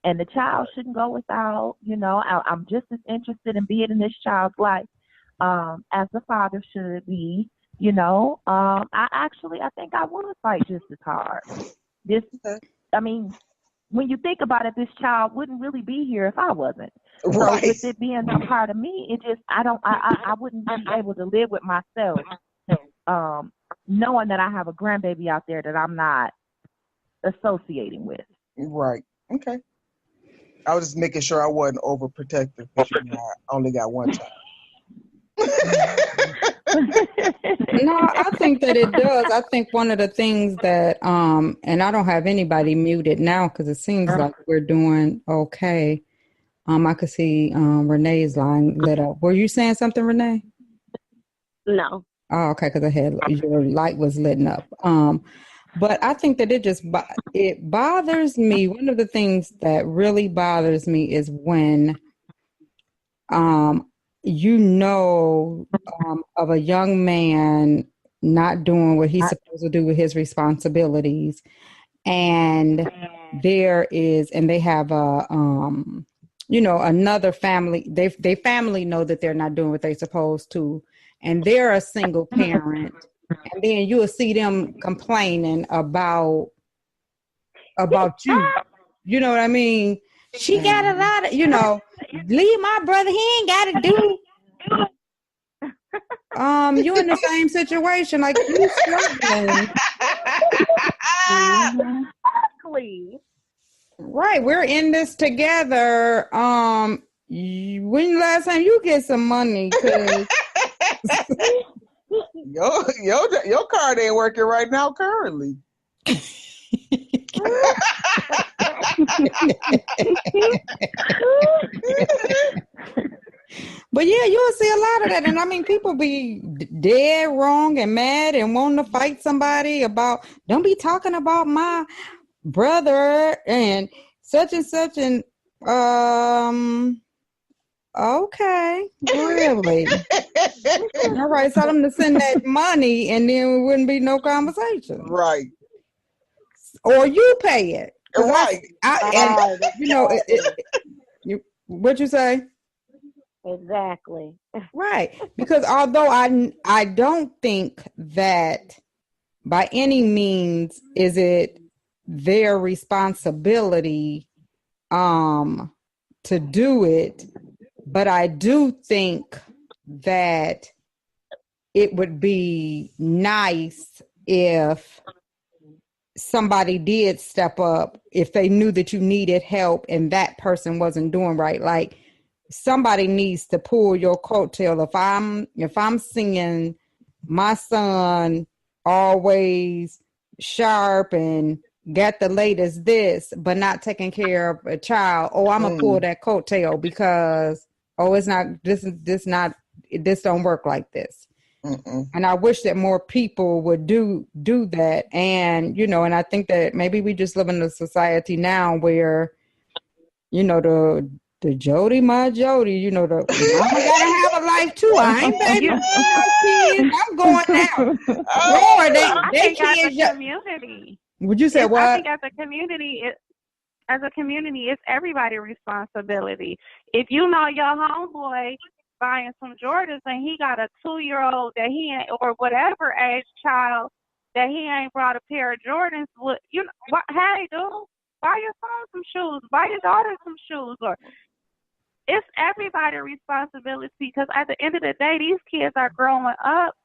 And the child shouldn't go without, I'm just as interested in being in this child's life as the father should be. I think I would fight just as hard. When you think about it, this child wouldn't really be here if I wasn't. Right. So with it being a part of me, I wouldn't be able to live with myself, knowing that I have a grandbaby out there that I'm not associating with. Right. Okay. I was just making sure I wasn't overprotective because I only got one child. No, I think that it does. I think one of the things that, and I don't have anybody muted now because it seems like we're doing okay. I could see Renee's line lit up. Were you saying something, Renee? No. Oh, okay, because I had your light was lit up. But I think that it bothers me. One of the things that really bothers me is when, you know, of a young man not doing what he's supposed to do with his responsibilities, and they have a another family. They family know that they're not doing what they're supposed to, and they're a single parent, and then you'll see them complaining about you. You know what I mean? She got a lot of, leave my brother. He ain't got to do. You in the same situation, like you struggling. Exactly. Right, we're in this together. When last time you get some money? Cause your card ain't working right now currently. But yeah, you'll see a lot of that. And I mean, people be dead wrong and mad and wanting to fight somebody about, don't be talking about my brother and such. And okay, really? All right, tell them to send that money and then it wouldn't be no conversation. Right. Or you pay it. Right. What'd you say? Exactly. Right. Because although I don't think that by any means is it their responsibility to do it, but I do think that it would be nice if somebody did step up if they knew that you needed help and that person wasn't doing right. Like, somebody needs to pull your coattail. If I'm seeing my son always sharp and got the latest this, but not taking care of a child, I'm gonna pull that coattail because it's not this don't work like this. And I wish that more people would do that. And and I think that maybe we just live in a society now where the Jody, my Jody, the mama gotta have a life too. I ain't begging kids. I'm going now. Lord, they kids. As a community. Would you say what? I think as a community, it's everybody's responsibility. If you know your homeboy buying some Jordans and he got a 2-year-old that he ain't, or whatever age child that he ain't brought a pair of Jordans, hey dude, buy your son some shoes, buy your daughter some shoes, or it's everybody's responsibility because at the end of the day, these kids are growing up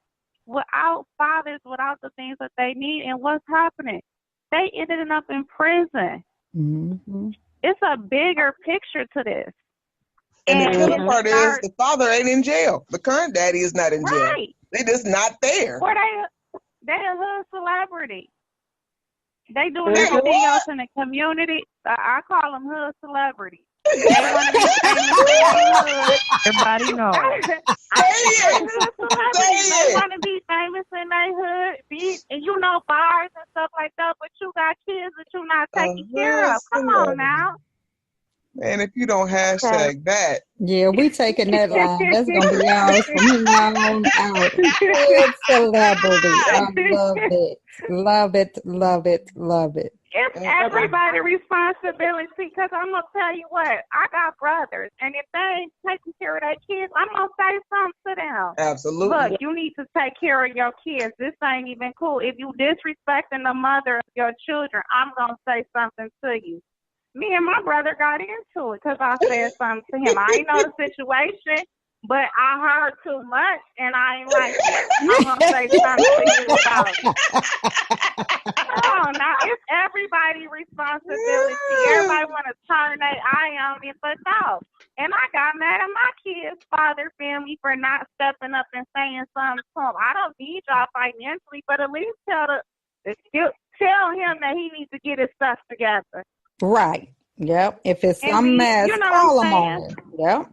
without fathers, without the things that they need, and what's happening? They ended up in prison. Mm-hmm. It's a bigger picture to this. And the good part is the father ain't in jail. The current daddy is not in jail. Right. They just not there. Or they a hood celebrity. They doing everything else in the community. I call them hood celebrities. They want to be famous in their hood. Everybody knows. They want to be famous in their hood, and bars and stuff like that, but you got kids that you're not taking care of. Come on now. Man, if you don't hashtag that. Yeah, we taking that line. That's going to be ours from here on out. Good celebrity. I love it. Love it, love it, love it. It's everybody's responsibility because I'm going to tell you what, I got brothers, and if they ain't taking care of their kids, I'm going to say something to them. Absolutely. Look, you need to take care of your kids. This ain't even cool. If you disrespecting the mother of your children, I'm going to say something to you. Me and my brother got into it because I said something to him. I ain't know the situation, but I heard too much, and I ain't like it. I'm going to say something to you about it. Oh, now it's everybody's responsibility. Everybody want to turn their eye on it, but no. And I got mad at my kids kid's father family for not stepping up and saying something to him. I don't need y'all financially, but at least tell him that he needs to get his stuff together. Right. Yep. If it's And some mess, you know call what them I'm on it. Yep.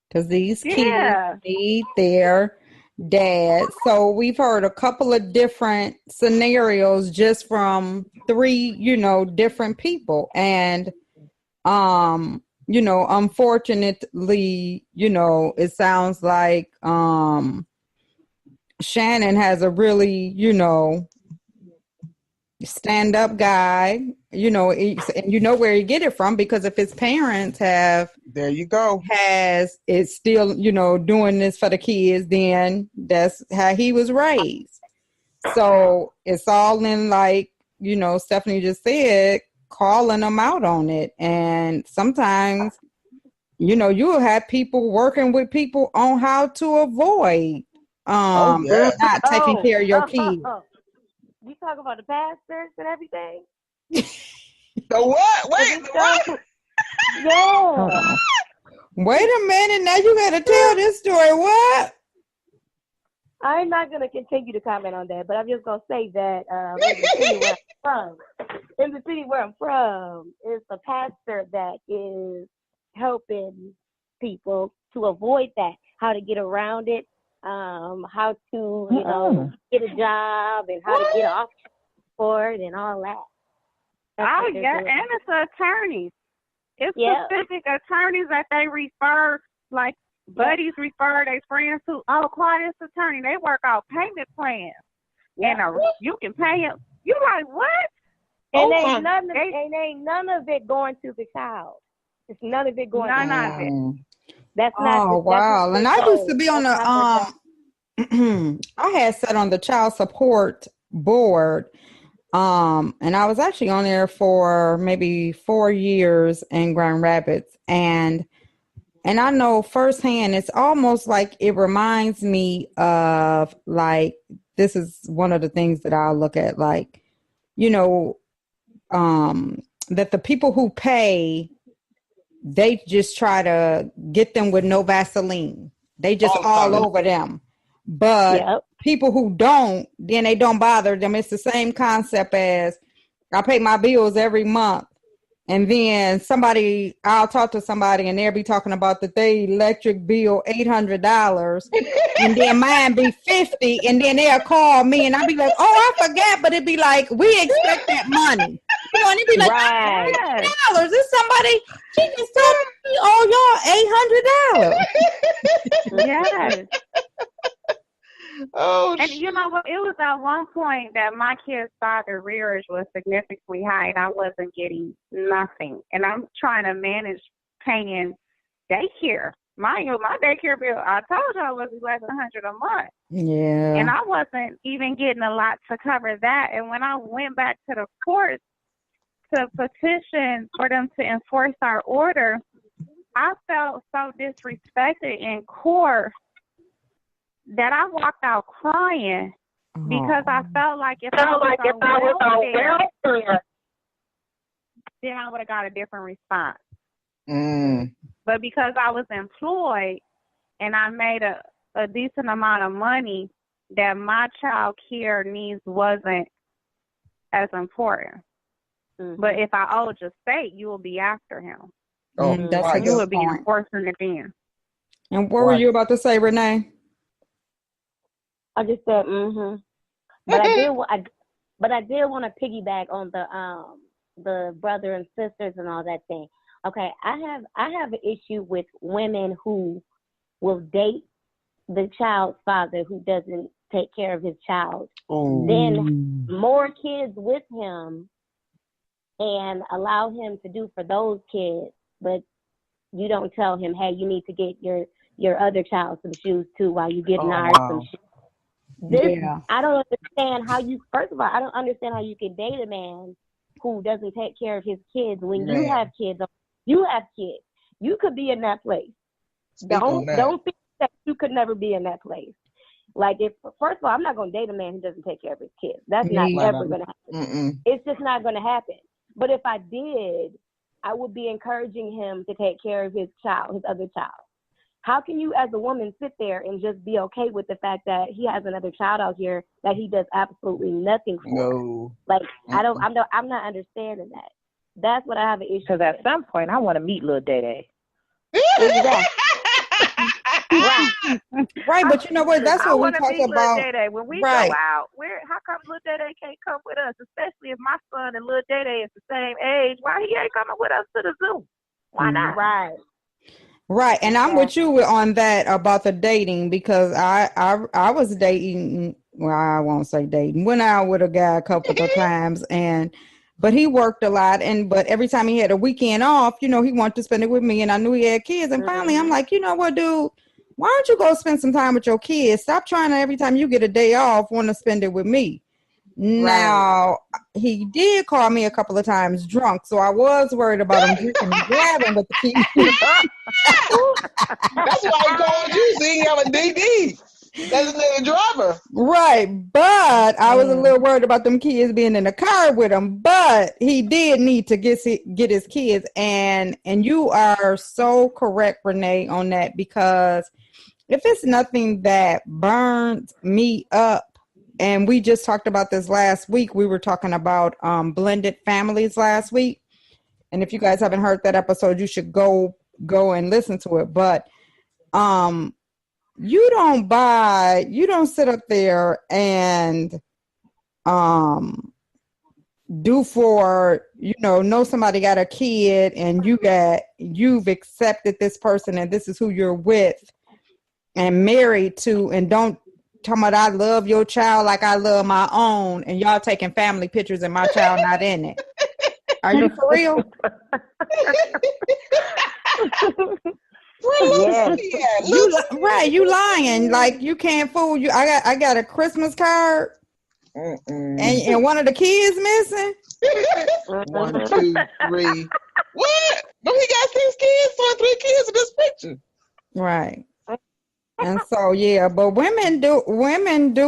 Because these kids Yeah. need their dad. So we've heard a couple of different scenarios just from three, different people. And, unfortunately, it sounds like Shannon has a really, stand-up guy, and you know where he get it from, because if his parents There you go. it's still, doing this for the kids, then that's how he was raised. So it's all in, like, Stephanie just said, calling them out on it. And sometimes, you'll have people working with people on how to avoid Yeah. not taking care of your kids. You talk about the pastors and everything? The what? Wait, the what? Yeah. Wait a minute, now you gotta tell this story. What? I'm not going to continue to comment on that, but I'm just going to say that in the city where I'm from, is a pastor that is helping people to avoid that, how to get around it, how to, get a job and how to get off for it and all that. Oh, yeah, and it's attorneys. It's specific attorneys that they refer, like buddies refer their friends to. Oh, call this attorney. They work out payment plans. And you can pay him. You like, what? And ain't none of it going to the child. It's none of it going to the child. That's not. Oh, wow. And I used to be on the, I had sat on the child support board. And I was actually on there for maybe 4 years in Grand Rapids. And I know firsthand, it's almost like it reminds me of, like, this is one of the things that I'll look at, like, that the people who pay, they just try to get them with no Vaseline. They just all over them. But people who don't, then they don't bother them. It's the same concept as I pay my bills every month. And then I'll talk to somebody and they'll be talking about that they electric bill $800 and then mine be $50, and then they'll call me and I'll be like, oh, I forgot, but it'd be like, we expect that money. And it'd be like, $800. It's somebody, she just told me, oh, y'all $800. Yes. Oh, and you know what? It was at one point that my kid's father rearage was significantly high, and I wasn't getting nothing. And I'm trying to manage paying daycare. My daycare bill, I told you, I was $1,100 a month. Yeah. And I wasn't even getting a lot to cover that. And when I went back to the courts to petition for them to enforce our order, I felt so disrespected in court that I walked out crying because I felt like if I was on welfare, then I would have got a different response. But because I was employed and I made a decent amount of money, that my child care needs wasn't as important. But if I owed your state, you will be after him. That's you will be enforcing it then. And what were you about to say, Renee? I just said, But I did want to piggyback on the brother and sisters and all that thing. Okay, I have an issue with women who will date the child's father who doesn't take care of his child, then more kids with him and allow him to do for those kids, but you don't tell him, hey, you need to get your other child some shoes too while you getting ours some shoes. I don't understand how I don't understand how you can date a man who doesn't take care of his kids when you have kids. You have kids. You could be in that place. Don't think that you could never be in that place. Like, first of all, I'm not going to date a man who doesn't take care of his kids. That's not ever going to happen. It's just not going to happen. But if I did, I would be encouraging him to take care of his child, his other child. how can you as a woman sit there and just be okay with the fact that he has another child out here that he does absolutely nothing for? No. Like, I'm not understanding that. That's what I have an issue Because at some point, I want to meet Lil Day. Exactly. Right, but you know what? That's what we talk about. Lil Day. When we right. go out, how come Lil Day can't come with us? Especially if my son and Lil Day is the same age. Why he ain't coming with us to the zoo? Why not? Right, and I'm with you on that about the dating, because I was dating. Well, I won't say dating. Went out with a guy a couple of times, but he worked a lot, but every time he had a weekend off, he wanted to spend it with me, and I knew he had kids. And finally, I'm like, you know what, dude? Why don't you go spend some time with your kids? Stop trying to every time you get a day off want to spend it with me. Now, he did call me a couple of times drunk, so I was worried about him drinking and driving with the kids. That's why he called you, so he have a DD. That's a driver. Right, but I was a little worried about them kids being in the car with him, but he did need to get his kids, and you are so correct, Renee, on that, because if it's nothing that burns me up, and we just talked about this last week. We were talking about blended families last week. And if you guys haven't heard that episode, you should go and listen to it. But you don't sit up there and do for, know somebody got a kid and you've accepted this person and this is who you're with and married to, and don't talking about I love your child like I love my own, and y'all taking family pictures and my child not in it. Are you for real? You lying. Like, you can't fool you. I got a Christmas card and one of the kids missing. 1, 2, 3. What? No, he got 6 kids, 3 kids in this picture. Right. And so, but women do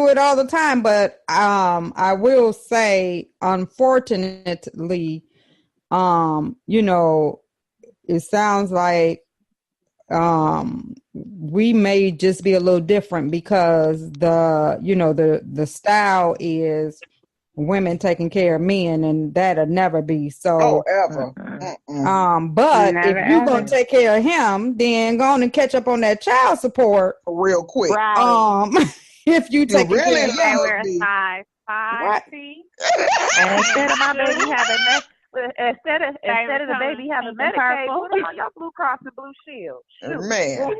it all the time. But I will say, unfortunately, it sounds like we may just be a little different, because the style is women taking care of men, and that'll never be so. Ever. But if you're gonna take care of him, then go on and catch up on that child support real quick. If you take really care of size 5 feet, and instead of my baby having instead of the baby having Medicaid, put him on your Blue Cross and Blue Shield. Shoot. Man.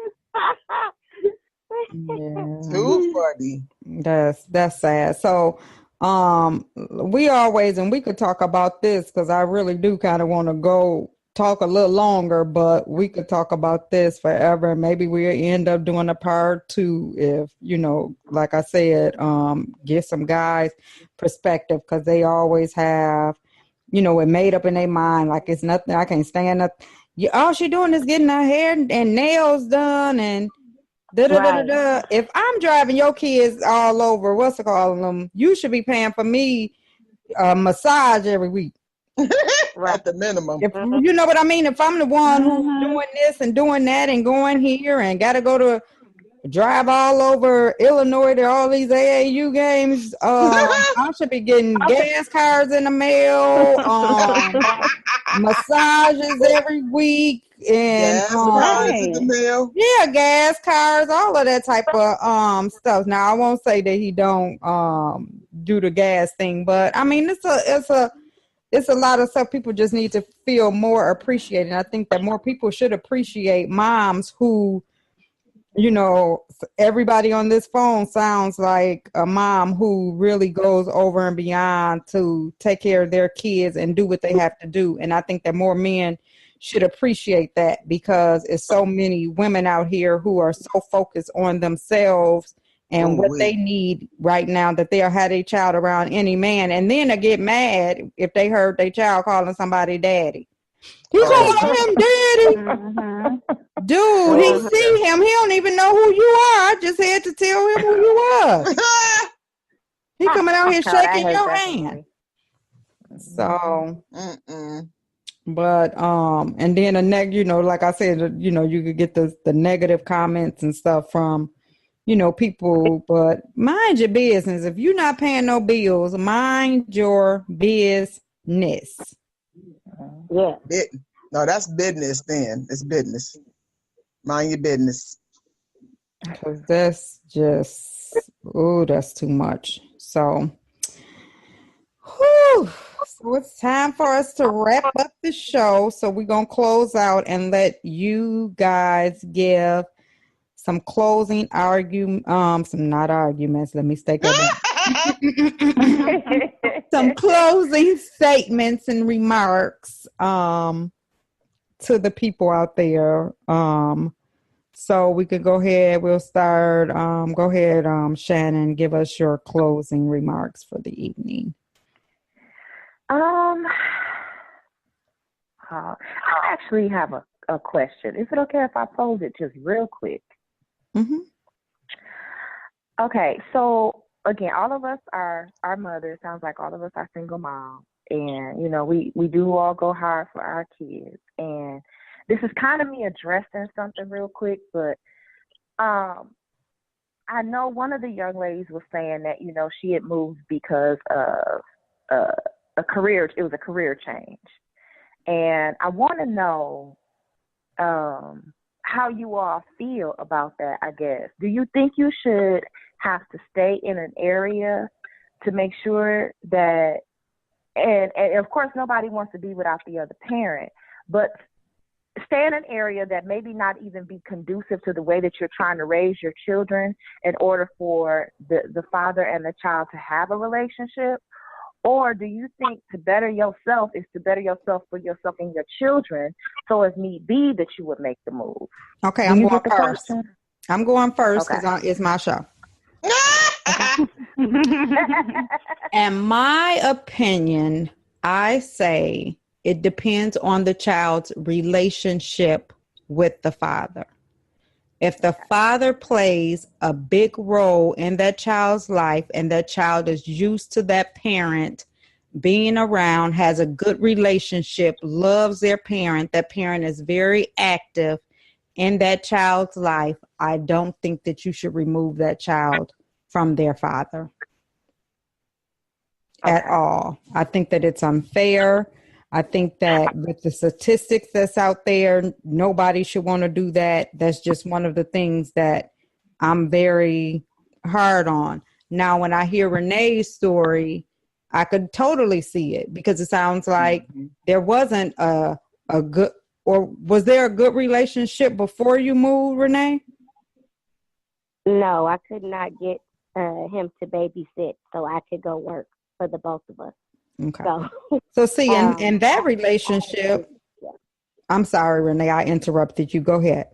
Too funny. That's sad. So we always, and we could talk about this, because I really do kind of want to go talk a little longer, but we could talk about this forever. Maybe we'll end up doing a part 2 if, like I said, get some guys' perspective, because they always have, it made up in their mind, like it's nothing, I can't stand it. All she doing is getting her hair and nails done and da-da-da-da-da. If I'm driving your kids all over, what's it called them? You should be paying for me a massage every week. At the minimum. If, you know what I mean? If I'm the one who's doing this and doing that and going here and got to go to drive all over Illinois to all these AAU games, I should be getting gas cards in the mail, massages every week, and in the mail. Gas cards, all of that type of stuff. Now, I won't say that he don't do the gas thing, but I mean it's a lot of stuff people just need to feel more appreciated. I think that more people should appreciate moms who, everybody on this phone sounds like a mom who really goes over and beyond to take care of their kids and do what they have to do. And I think that more men should appreciate that, because it's so many women out here who are so focused on themselves and what they need right now, that they'll have their child around any man. And then they get mad if they heard their child calling somebody daddy. He calling him daddy. Dude, he see him. He don't even know who you are. I just had to tell him who you was. He coming out here shaking your hand. So, But and then like I said, you could get the negative comments and stuff from, people. But mind your business. If you're not paying no bills, mind your business. Yeah. No, that's business. Then it's business. Mind your business. Because that's that's too much. So, whew. So it's time for us to wrap up the show. So we're going to close out and let you guys give some closing some not arguments. Let me take that back. Some closing statements and remarks to the people out there. So we could go ahead. We'll start. Go ahead, Shannon. Give us your closing remarks for the evening. I actually have a question. Is it okay if I pose it just real quick? Mm-hmm. Okay, so again, all of us are our mothers. Sounds like all of us are single moms, and we do all go hard for our kids. And this is kind of me addressing something real quick, but I know one of the young ladies was saying that she had moved because of a career. It was a career change, and I want to know how you all feel about that. I guess, do you think you should have to stay in an area to make sure that, and of course nobody wants to be without the other parent, but stay in an area that maybe not even be conducive to the way that you're trying to raise your children in order for the father and the child to have a relationship? Or do you think to better yourself is to better yourself for yourself and your children, so if need be that you would make the move? Okay, I'm going first. I'm going first because it's my show. In my opinion, I say it depends on the child's relationship with the father. If the father plays a big role in that child's life and that child is used to that parent being around, has a good relationship, loves their parent, that parent is very active in that child's life, I don't think that you should remove that child from their father at all. I think that it's unfair. I think that with the statistics that's out there, nobody should want to do that. That's just one of the things that I'm very hard on. Now, when I hear Renee's story, I could totally see it because it sounds like there wasn't a good, or was there a good relationship before you moved, Renee? No, I could not get him to babysit so I could go work for the both of us. Okay. So see, in that relationship, I'm sorry, Renee, I interrupted you. Go ahead.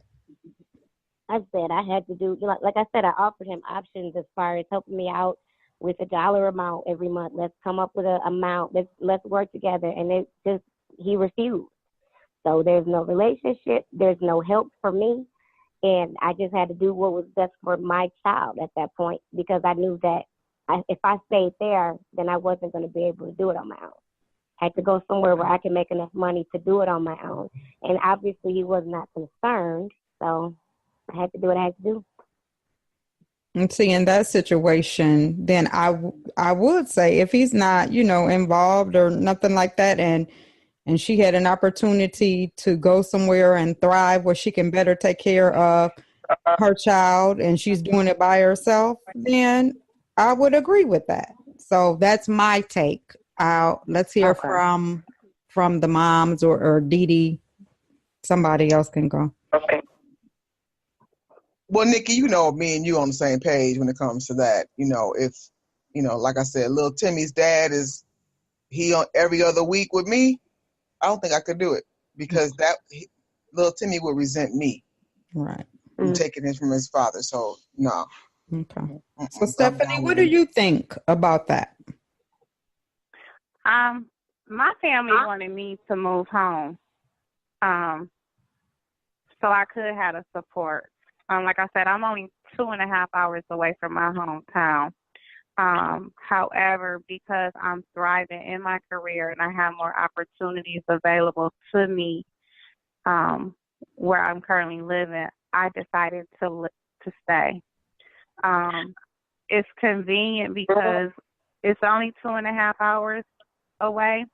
I said I had to do, like I said, I offered him options as far as helping me out with a dollar amount every month. Let's come up with an amount. Let's work together. And he refused. So there's no relationship. There's no help for me. And I just had to do what was best for my child at that point, because I knew that if I stayed there, then I wasn't going to be able to do it on my own. I had to go somewhere where I can make enough money to do it on my own. And obviously he was not concerned. So I had to do what I had to do. And see, in that situation, then I would say if he's not, involved or nothing like that, and she had an opportunity to go somewhere and thrive where she can better take care of her child and she's doing it by herself, then I would agree with that. So that's my take. Let's hear from the moms or Dee Dee. Somebody else can go. Okay. Well, Nikki, me and you on the same page when it comes to that. If, like I said, little Timmy's dad is on every other week with me, I don't think I could do it because little Timmy would resent me. Right. From taking him from his father. So, no. Okay. So, Stephanie, what do you think about that? My family wanted me to move home, so I could have a support. Like I said, I'm only 2.5 hours away from my hometown, However, because I'm thriving in my career and I have more opportunities available to me where I'm currently living, I decided to stay. It's convenient because it's only 2.5 hours away,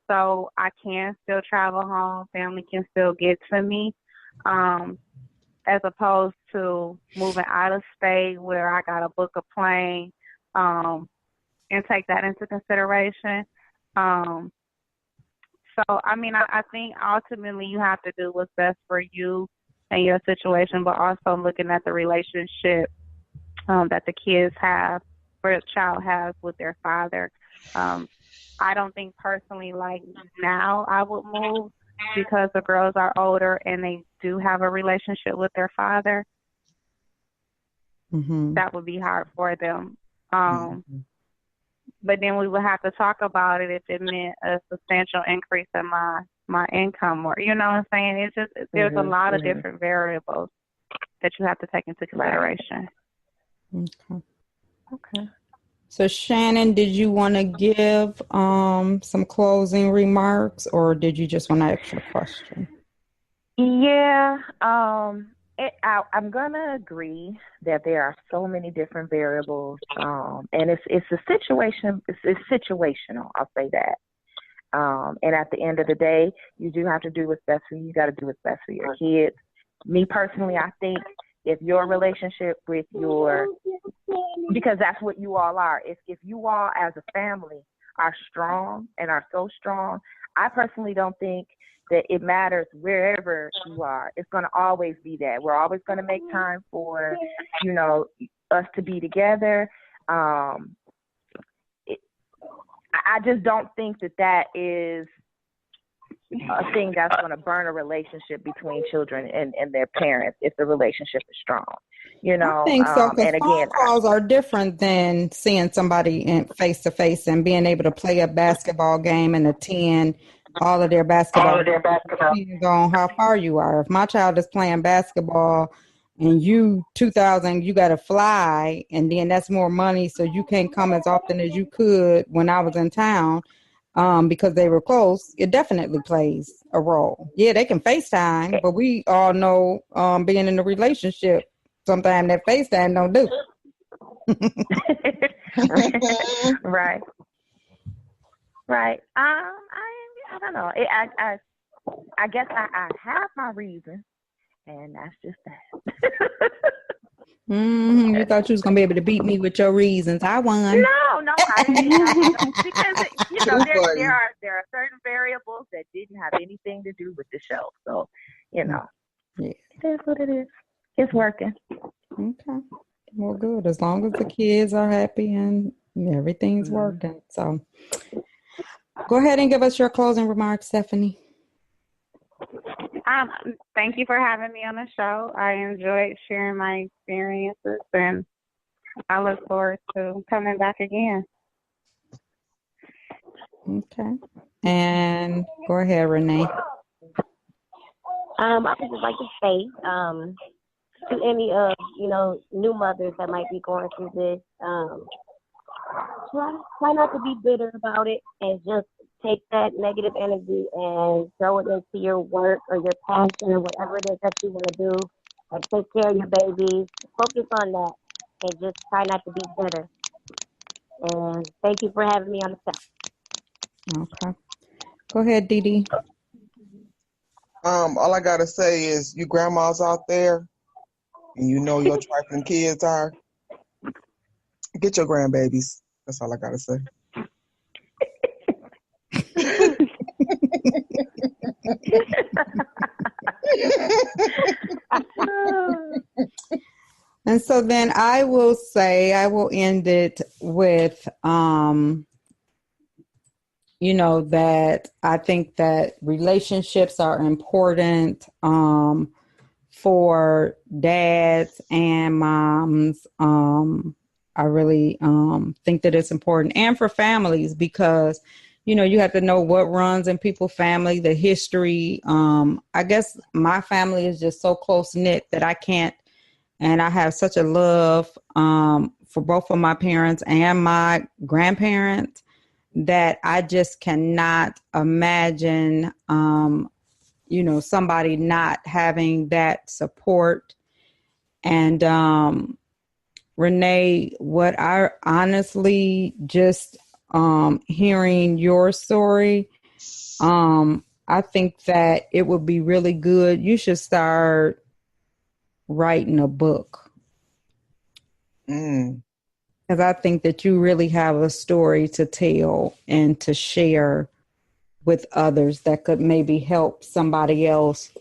so I can still travel home. Family can still get to me, as opposed to moving out of state where I got to book a plane and take that into consideration. So, I mean, I think ultimately you have to do what's best for you and your situation, but also looking at the relationship that the kids have, or the child has with their father. I don't think personally, like now, I would move because the girls are older and they do have a relationship with their father. Mm-hmm. That would be hard for them. But then we would have to talk about it if it meant a substantial increase in my income, or you know what I'm saying? It's just there's a lot of different variables that you have to take into consideration. Okay. So Shannon, did you want to give some closing remarks, or did you just want to ask your question? Yeah, I'm gonna agree that there are so many different variables, and it's a situation. It's situational. I'll say that. And at the end of the day, you do have to do what's best for you. You got to do what's best for your kids. Me personally, I think if your relationship with because that's what you all are. If you all as a family are strong and are so strong, I personally don't think that it matters wherever you are. It's going to always be that. We're always going to make time for, us to be together. I just don't think that is a thing that's going to burn a relationship between children and their parents if the relationship is strong. I think so, because and phone again, calls are different than seeing somebody in face to face and being able to play a basketball game and attend all of their basketball. Depends on how far you are. If my child is playing basketball and you got to fly, and then that's more money, so you can't come as often as you could when I was in town because they were close, it definitely plays a role. Yeah, they can FaceTime, but we all know being in a relationship, sometimes that FaceTime don't do. Right. I don't know. I guess I have my reason, and that's just that. You thought you was gonna be able to beat me with your reasons. I won. No, I didn't. Because there are certain variables that didn't have anything to do with the show. So, Yeah. It is what it is. It's working. Okay. Well, good. As long as the kids are happy and everything's working. So, go ahead and give us your closing remarks, Stephanie. Thank you for having me on the show. I enjoyed sharing my experiences, and I look forward to coming back again. Okay. And go ahead, Renee. I would just like to say to any of new mothers that might be going through this, try not to be bitter about it, and just take that negative energy and throw it into your work or your passion or whatever it is that you want to do. Like, take care of your babies. Focus on that and just try not to be bitter. And thank you for having me on the show. Okay. Go ahead, Dee Dee. All I got to say is, you grandmas out there, and your trifling kids are, get your grandbabies. That's all I got to say. And so then I will end it with, that I think that relationships are important for dads and moms. I really think that it's important, and for families, because you have to know what runs in people's family, the history. I guess my family is just so close knit that I can't and I have such a love for both of my parents and my grandparents that I just cannot imagine, somebody not having that support. And Renee, what I honestly just hearing your story, I think that it would be really good. You should start writing a book. Because I think that you really have a story to tell and to share with others that could maybe help somebody else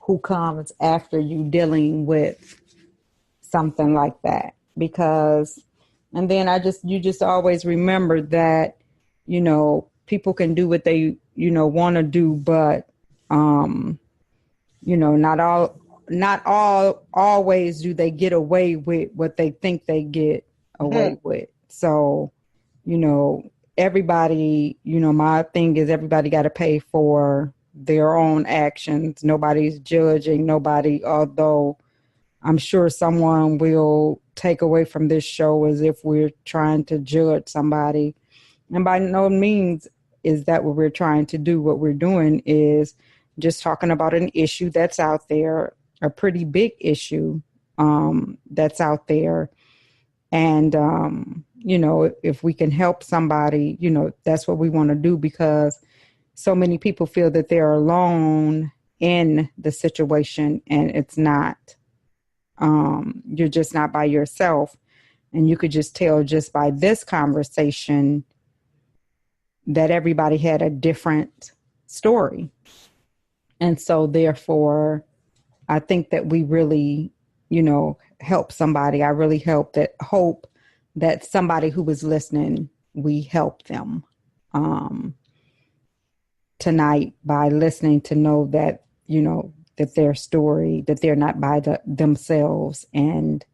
who comes after you dealing with something like that. And then you just always remember that, people can do what they, want to do, but, not always do they get away with what they think they get away with. So, everybody, my thing is everybody got to pay for their own actions. Nobody's judging nobody, although I'm sure someone will take away from this show as if we're trying to judge somebody. And by no means is that what we're trying to do. What we're doing is just talking about an issue that's out there, a pretty big issue that's out there. And, if we can help somebody, that's what we want to do, because so many people feel that they're alone in the situation, and it's not. You're just not by yourself. And you could just tell just by this conversation that everybody had a different story. And so therefore, I think that we really, help somebody. I really hope that somebody who was listening, we help them tonight by listening to know that, that their story, that they're not by themselves and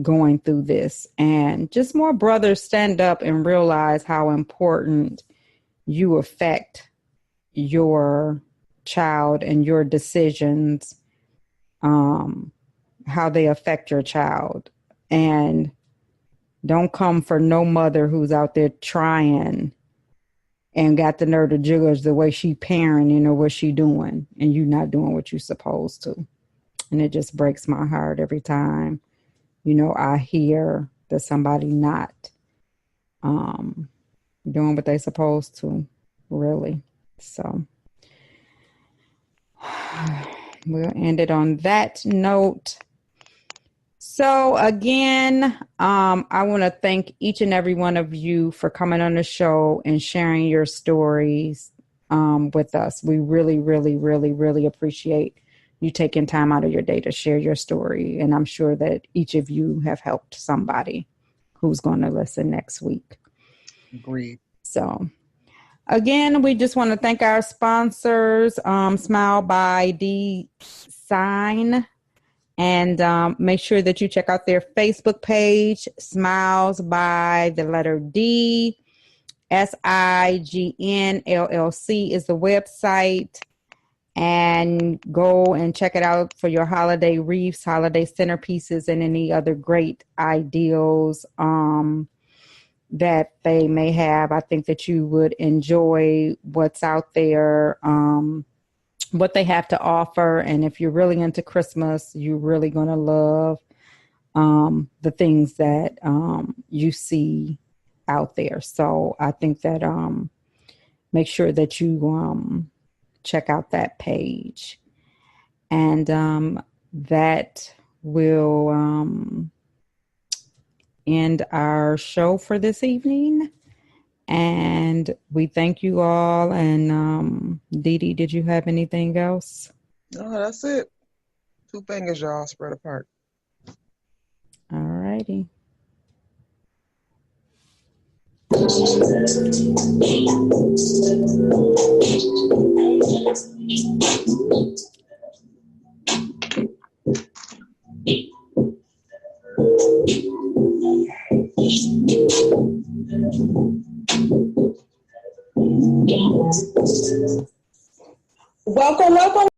going through this. And just more brothers stand up and realize how important you affect your child and your decisions, how they affect your child. And don't come for no mother who's out there trying and got the nerve to judge the way she parenting or what she doing, and you not doing what you're supposed to. And it just breaks my heart every time, I hear that somebody not doing what they supposed to, really. So we'll end it on that note. So again, I want to thank each and every one of you for coming on the show and sharing your stories with us. We really, really, really, really appreciate you taking time out of your day to share your story. And I'm sure that each of you have helped somebody who's going to listen next week. Agreed. So again, we just want to thank our sponsors, Smile by Design. And make sure that you check out their Facebook page, Smiles by the letter D, SIGN LLC is the website. And go and check it out for your holiday wreaths, holiday centerpieces, and any other great ideals that they may have. I think that you would enjoy what's out there, what they have to offer. And if you're really into Christmas, you're really going to love the things that you see out there. So I think that make sure that you check out that page. And that will end our show for this evening. And we thank you all. And Dee Dee, did you have anything else? No, that's it. 2 fingers, y'all, spread apart. All righty. Welcome, welcome.